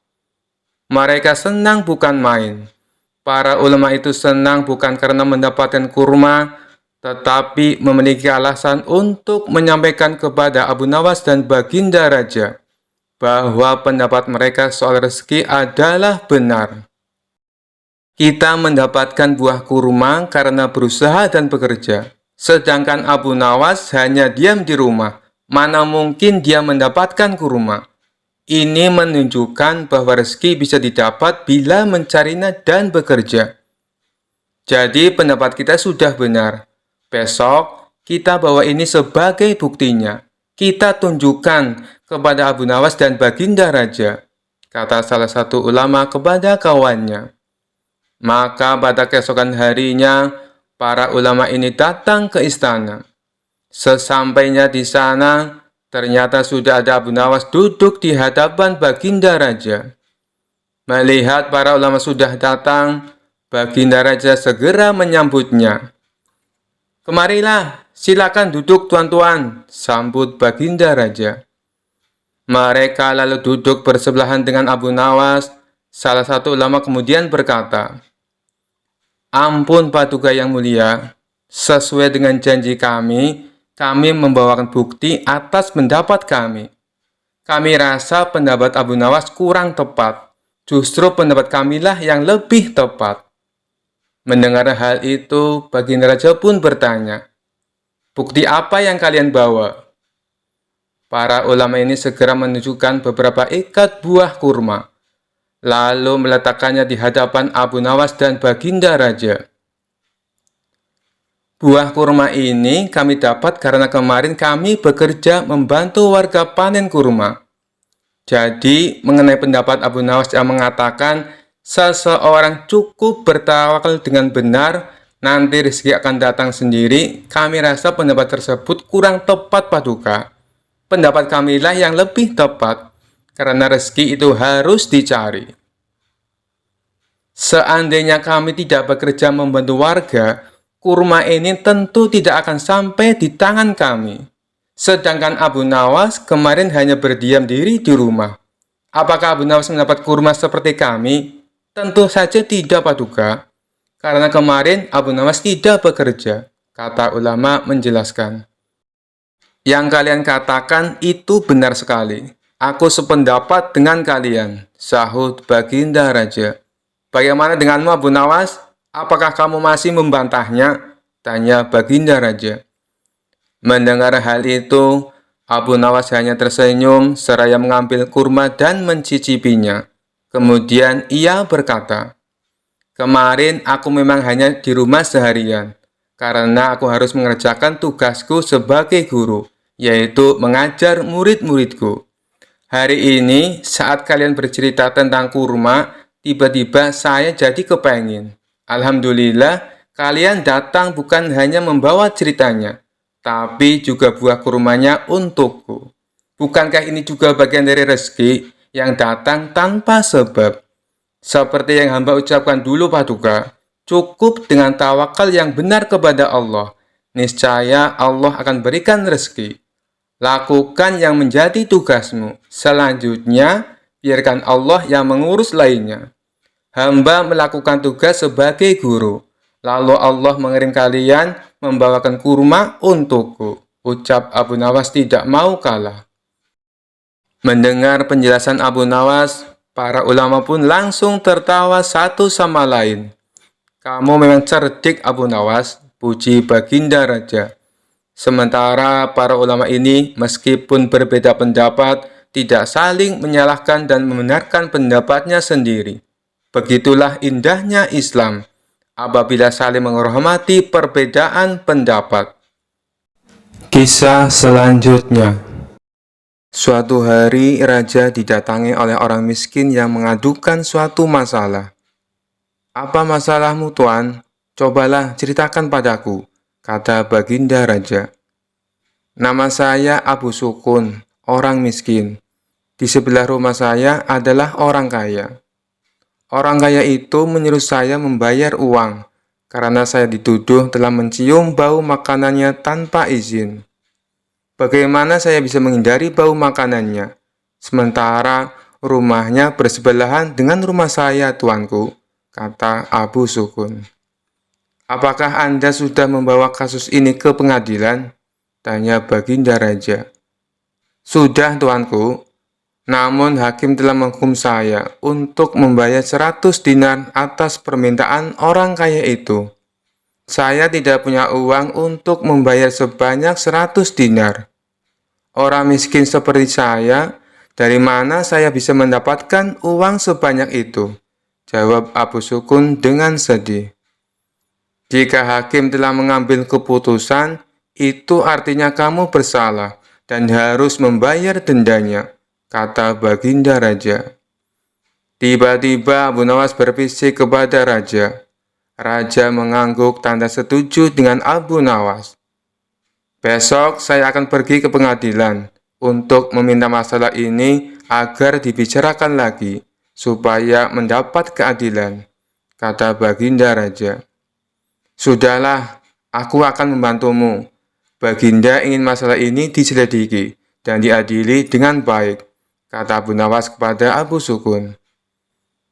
Mereka senang bukan main. Para ulama itu senang bukan karena mendapatkan kurma, tetapi memiliki alasan untuk menyampaikan kepada Abu Nawas dan Baginda Raja bahwa pendapat mereka soal rezeki adalah benar. Kita mendapatkan buah kurma karena berusaha dan bekerja, sedangkan Abu Nawas hanya diam di rumah. Mana mungkin dia mendapatkan kurma? Ini menunjukkan bahwa rezeki bisa didapat bila mencarinya dan bekerja. Jadi pendapat kita sudah benar. Besok kita bawa ini sebagai buktinya. Kita tunjukkan kepada Abu Nawas dan Baginda Raja, kata salah satu ulama kepada kawannya. Maka pada keesokan harinya, para ulama ini datang ke istana. Sesampainya di sana, ternyata sudah ada Abu Nawas duduk di hadapan Baginda Raja. Melihat para ulama sudah datang, Baginda Raja segera menyambutnya. "Kemarilah, silakan duduk tuan-tuan," sambut Baginda Raja. Mereka lalu duduk bersebelahan dengan Abu Nawas. Salah satu ulama kemudian berkata, "Ampun Paduka yang mulia, sesuai dengan janji kami membawakan bukti atas pendapat kami. Kami rasa pendapat Abu Nawas kurang tepat. Justru pendapat kamilah yang lebih tepat." Mendengar hal itu, Baginda Raja pun bertanya, "Bukti apa yang kalian bawa?" Para ulama ini segera menunjukkan beberapa ikat buah kurma, lalu meletakkannya di hadapan Abu Nawas dan Baginda Raja. "Buah kurma ini kami dapat karena kemarin kami bekerja membantu warga panen kurma. Jadi, mengenai pendapat Abu Nawas yang mengatakan seseorang cukup bertawakal dengan benar, nanti rezeki akan datang sendiri, kami rasa pendapat tersebut kurang tepat Paduka. Pendapat kamilah yang lebih tepat, karena rezeki itu harus dicari. Seandainya kami tidak bekerja membantu warga, kurma ini tentu tidak akan sampai di tangan kami. Sedangkan Abu Nawas kemarin hanya berdiam diri di rumah. Apakah Abu Nawas mendapat kurma seperti kami? Tentu saja tidak Paduka, karena kemarin Abu Nawas tidak bekerja," kata ulama menjelaskan. "Yang kalian katakan itu benar sekali. Aku sependapat dengan kalian," sahut Baginda Raja. "Bagaimana denganmu Abu Nawas? Apakah kamu masih membantahnya?" tanya Baginda Raja. Mendengar hal itu, Abu Nawas hanya tersenyum seraya mengambil kurma dan mencicipinya. Kemudian ia berkata, "Kemarin aku memang hanya di rumah seharian, karena aku harus mengerjakan tugasku sebagai guru, yaitu mengajar murid-muridku. Hari ini, saat kalian bercerita tentang kurma, tiba-tiba saya jadi kepengin. Alhamdulillah, kalian datang bukan hanya membawa ceritanya, tapi juga buah kurmanya untukku. Bukankah ini juga bagian dari rezeki yang datang tanpa sebab? Seperti yang hamba ucapkan dulu Paduka, cukup dengan tawakal yang benar kepada Allah. Niscaya Allah akan berikan rezeki. Lakukan yang menjadi tugasmu. Selanjutnya, biarkan Allah yang mengurus lainnya. Hamba melakukan tugas sebagai guru. Lalu Allah mengirim kalian membawakan kurma untukku," ucap Abu Nawas tidak mau kalah. Mendengar penjelasan Abu Nawas, para ulama pun langsung tertawa satu sama lain. "Kamu memang cerdik Abu Nawas," puji Baginda Raja. Sementara para ulama ini meskipun berbeda pendapat, tidak saling menyalahkan dan membenarkan pendapatnya sendiri. Begitulah indahnya Islam, apabila saling menghormati perbedaan pendapat. Kisah selanjutnya. Suatu hari, raja didatangi oleh orang miskin yang mengadukan suatu masalah. "Apa masalahmu, Tuan? Cobalah ceritakan padaku," kata baginda raja. "Nama saya Abu Sukun, orang miskin. Di sebelah rumah saya adalah orang kaya. Orang kaya itu menyuruh saya membayar uang karena saya dituduh telah mencium bau makanannya tanpa izin. Bagaimana saya bisa menghindari bau makanannya, sementara rumahnya bersebelahan dengan rumah saya, tuanku," kata Abu Sukun. "Apakah Anda sudah membawa kasus ini ke pengadilan?" tanya baginda raja. "Sudah, tuanku. Namun hakim telah menghukum saya untuk membayar 100 dinar atas permintaan orang kaya itu. Saya tidak punya uang untuk membayar sebanyak 100 dinar. Orang miskin seperti saya, dari mana saya bisa mendapatkan uang sebanyak itu?" jawab Abu Sukun dengan sedih. "Jika hakim telah mengambil keputusan, itu artinya kamu bersalah dan harus membayar dendanya," kata baginda raja. Tiba-tiba Abu Nawas berbisik kepada raja. Raja mengangguk tanda setuju dengan Abu Nawas. "Besok saya akan pergi ke pengadilan untuk meminta masalah ini agar dibicarakan lagi, supaya mendapat keadilan," kata baginda raja. "Sudahlah, aku akan membantumu. Baginda ingin masalah ini diselidiki dan diadili dengan baik," kata Abu Nawas kepada Abu Sukun.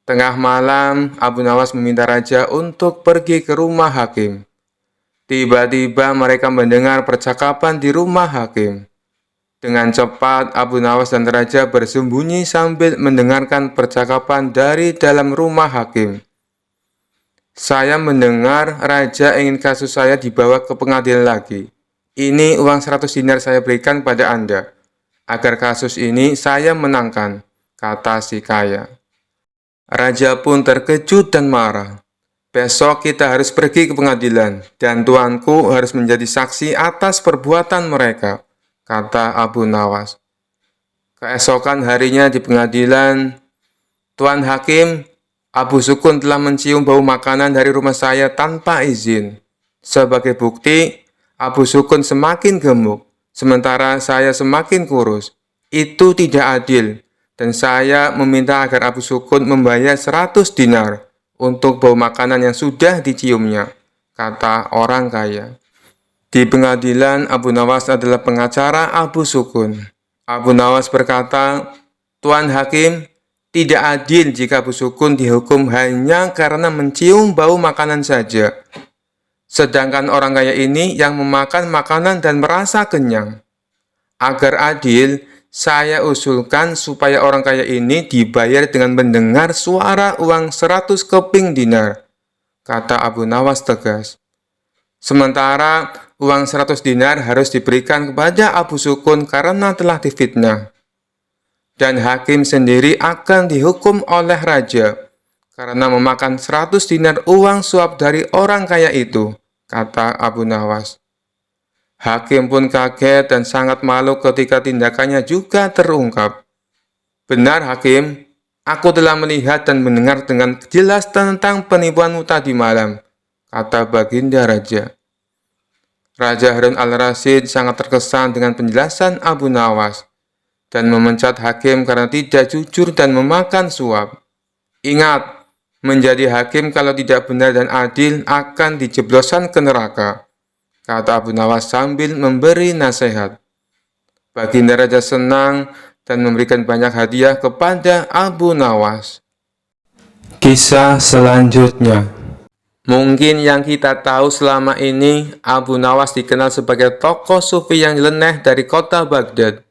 Tengah malam, Abu Nawas meminta raja untuk pergi ke rumah hakim. Tiba-tiba mereka mendengar percakapan di rumah hakim. Dengan cepat, Abu Nawas dan raja bersembunyi sambil mendengarkan percakapan dari dalam rumah hakim. "Saya mendengar raja ingin kasus saya dibawa ke pengadilan lagi. Ini uang 100 dinar saya berikan pada Anda, agar kasus ini saya menangkan," kata si kaya. Raja pun terkejut dan marah. "Besok kita harus pergi ke pengadilan, dan tuanku harus menjadi saksi atas perbuatan mereka," kata Abu Nawas. Keesokan harinya di pengadilan, "Tuan Hakim, Abu Sukun telah mencium bau makanan dari rumah saya tanpa izin. Sebagai bukti, Abu Sukun semakin gemuk, sementara saya semakin kurus. Itu tidak adil, dan saya meminta agar Abu Sukun membayar 100 dinar untuk bau makanan yang sudah diciumnya," kata orang kaya. Di pengadilan, Abu Nawas adalah pengacara Abu Sukun. Abu Nawas berkata, "Tuan Hakim, tidak adil jika Abu Sukun dihukum hanya karena mencium bau makanan saja. Sedangkan orang kaya ini yang memakan makanan dan merasa kenyang. Agar adil, saya usulkan supaya orang kaya ini dibayar dengan mendengar suara uang 100 keping dinar," kata Abu Nawas tegas. "Sementara uang 100 dinar harus diberikan kepada Abu Sukun karena telah difitnah. Dan hakim sendiri akan dihukum oleh raja karena memakan 100 dinar uang suap dari orang kaya itu," kata Abu Nawas. Hakim pun kaget dan sangat malu ketika tindakannya juga terungkap. "Benar, Hakim. Aku telah melihat dan mendengar dengan jelas tentang penipuanmu tadi malam," kata baginda raja. Raja Harun al-Rasyid sangat terkesan dengan penjelasan Abu Nawas dan memecat hakim karena tidak jujur dan memakan suap. "Ingat, menjadi hakim kalau tidak benar dan adil akan dijebloskan ke neraka," kata Abu Nawas sambil memberi nasihat. Baginda raja senang dan memberikan banyak hadiah kepada Abu Nawas. Kisah selanjutnya. Mungkin yang kita tahu selama ini, Abu Nawas dikenal sebagai tokoh sufi yang nyeleneh dari kota Baghdad.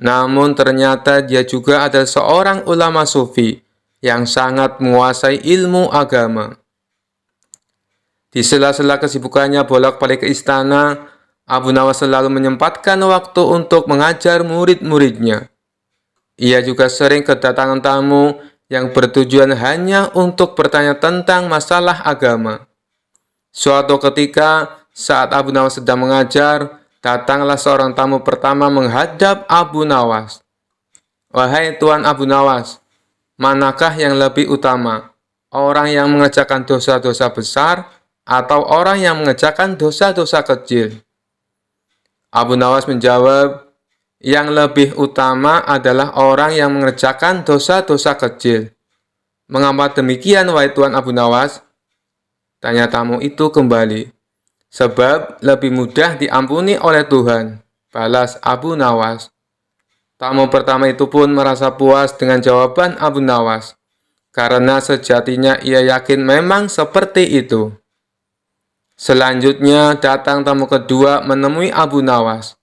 Namun ternyata dia juga adalah seorang ulama sufi yang sangat menguasai ilmu agama. Di sela-sela kesibukannya bolak-balik ke istana, Abu Nawas selalu menyempatkan waktu untuk mengajar murid-muridnya. Ia juga sering kedatangan tamu yang bertujuan hanya untuk bertanya tentang masalah agama. Suatu ketika, saat Abu Nawas sedang mengajar, Datanglah seorang tamu pertama menghadap Abu Nawas. Wahai Tuan Abu Nawas, manakah yang lebih utama? Orang yang mengerjakan dosa-dosa besar atau orang yang mengerjakan dosa-dosa kecil? Abu Nawas menjawab, yang lebih utama adalah orang yang mengerjakan dosa-dosa kecil. Mengapa demikian, wahai Tuan Abu Nawas? Tanya tamu itu kembali. Sebab lebih mudah diampuni oleh Tuhan, balas Abu Nawas. Tamu pertama itu pun merasa puas dengan jawaban Abu Nawas, karena sejatinya ia yakin memang seperti itu. Selanjutnya datang tamu kedua menemui Abu Nawas.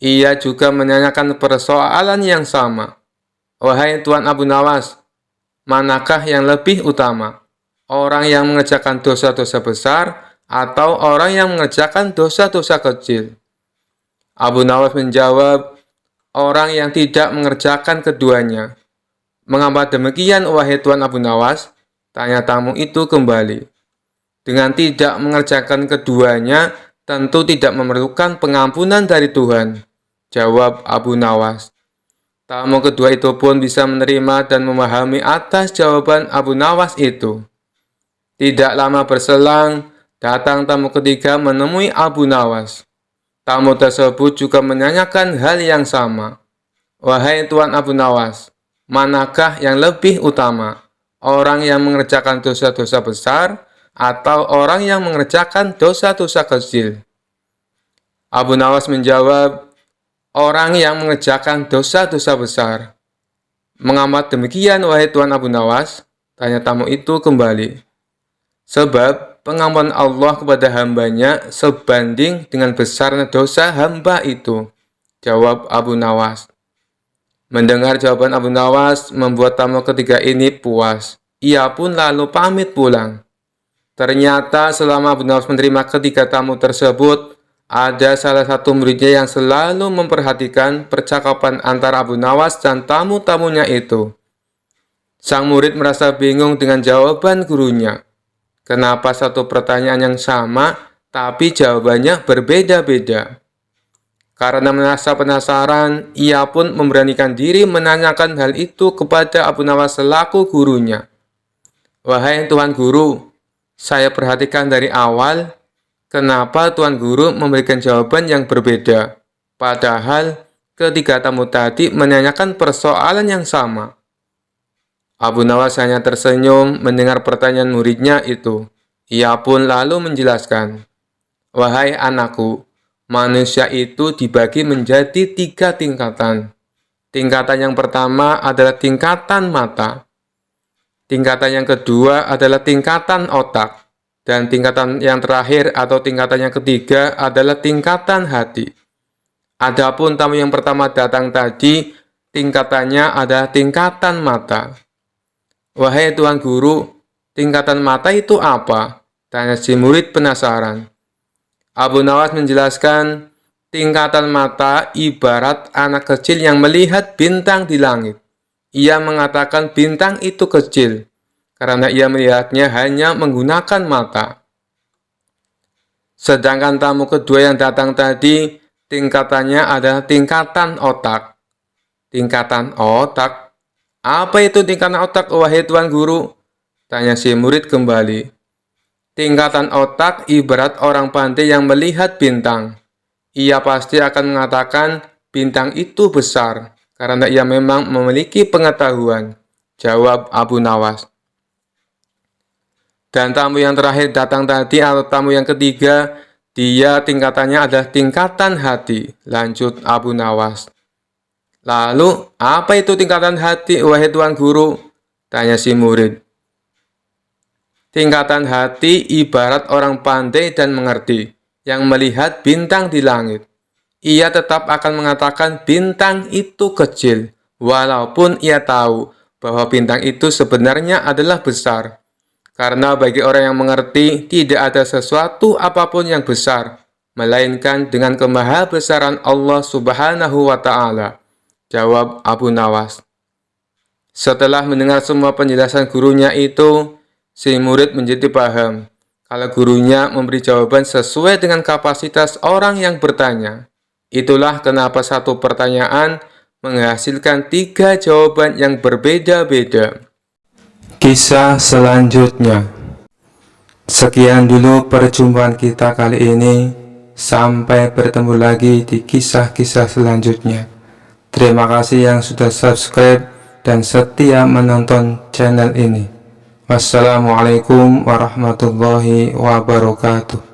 Ia juga menanyakan persoalan yang sama. Wahai Tuan Abu Nawas, manakah yang lebih utama? Orang yang mengerjakan dosa-dosa besar atau orang yang mengerjakan dosa-dosa kecil? Abu Nawas menjawab, orang yang tidak mengerjakan keduanya. Mengapa demikian, wahai Tuan Abu Nawas? Tanya tamu itu kembali. Dengan tidak mengerjakan keduanya, tentu tidak memerlukan pengampunan dari Tuhan, jawab Abu Nawas. Tamu kedua itu pun bisa menerima dan memahami atas jawaban Abu Nawas itu. Tidak lama berselang, datang tamu ketiga menemui Abu Nawas. Tamu tersebut juga menanyakan hal yang sama. Wahai Tuan Abu Nawas, manakah yang lebih utama? Orang yang mengerjakan dosa-dosa besar atau orang yang mengerjakan dosa-dosa kecil? Abu Nawas menjawab, orang yang mengerjakan dosa-dosa besar. Mengapa demikian, wahai Tuan Abu Nawas? Tanya tamu itu kembali. Sebab pengampunan Allah kepada hambanya sebanding dengan besarnya dosa hamba itu, jawab Abu Nawas. Mendengar jawaban Abu Nawas membuat tamu ketiga ini puas. Ia pun lalu pamit pulang. Ternyata selama Abu Nawas menerima ketiga tamu tersebut, ada salah satu muridnya yang selalu memperhatikan percakapan antara Abu Nawas dan tamu-tamunya itu. Sang murid merasa bingung dengan jawaban gurunya. Kenapa satu pertanyaan yang sama, tapi jawabannya berbeda-beda? Karena merasa penasaran, ia pun memberanikan diri menanyakan hal itu kepada Abu Nawas selaku gurunya. Wahai Tuan Guru, saya perhatikan dari awal, kenapa Tuan Guru memberikan jawaban yang berbeda? Padahal ketiga tamu tadi menanyakan persoalan yang sama. Abu Nawas hanya tersenyum mendengar pertanyaan muridnya itu. Ia pun lalu menjelaskan, wahai anakku, manusia itu dibagi menjadi 3 tingkatan. Tingkatan yang pertama adalah tingkatan mata. Tingkatan yang kedua adalah tingkatan otak. Dan tingkatan yang terakhir atau tingkatan yang ketiga adalah tingkatan hati. Adapun tamu yang pertama datang tadi, tingkatannya adalah tingkatan mata. Wahai Tuan Guru, tingkatan mata itu apa? Tanya si murid penasaran. Abu Nawas menjelaskan, tingkatan mata ibarat anak kecil yang melihat bintang di langit. Ia mengatakan bintang itu kecil, karena ia melihatnya hanya menggunakan mata. Sedangkan tamu kedua yang datang tadi, tingkatannya adalah tingkatan otak. Tingkatan otak? Apa itu tingkatan otak, wahai Tuan Guru? Tanya si murid kembali. Tingkatan otak ibarat orang pandai yang melihat bintang. Ia pasti akan mengatakan bintang itu besar, karena ia memang memiliki pengetahuan, jawab Abu Nawas. Dan tamu yang terakhir datang tadi atau tamu yang ketiga, dia tingkatannya adalah tingkatan hati, lanjut Abu Nawas. Lalu, apa itu tingkatan hati, wahai Tuan Guru? Tanya si murid. Tingkatan hati ibarat orang pandai dan mengerti, yang melihat bintang di langit. Ia tetap akan mengatakan bintang itu kecil, walaupun ia tahu bahwa bintang itu sebenarnya adalah besar. Karena bagi orang yang mengerti, tidak ada sesuatu apapun yang besar, melainkan dengan kemahabesaran Allah Subhanahu wa Ta'ala, jawab Abu Nawas. Setelah mendengar semua penjelasan gurunya itu, si murid menjadi paham kalau gurunya memberi jawaban sesuai dengan kapasitas orang yang bertanya. Itulah kenapa satu pertanyaan menghasilkan 3 jawaban yang berbeda-beda. Kisah selanjutnya. Sekian dulu perjumpaan kita kali ini. Sampai bertemu lagi di kisah-kisah selanjutnya. Terima kasih yang sudah subscribe dan setia menonton channel ini. Wassalamualaikum warahmatullahi wabarakatuh.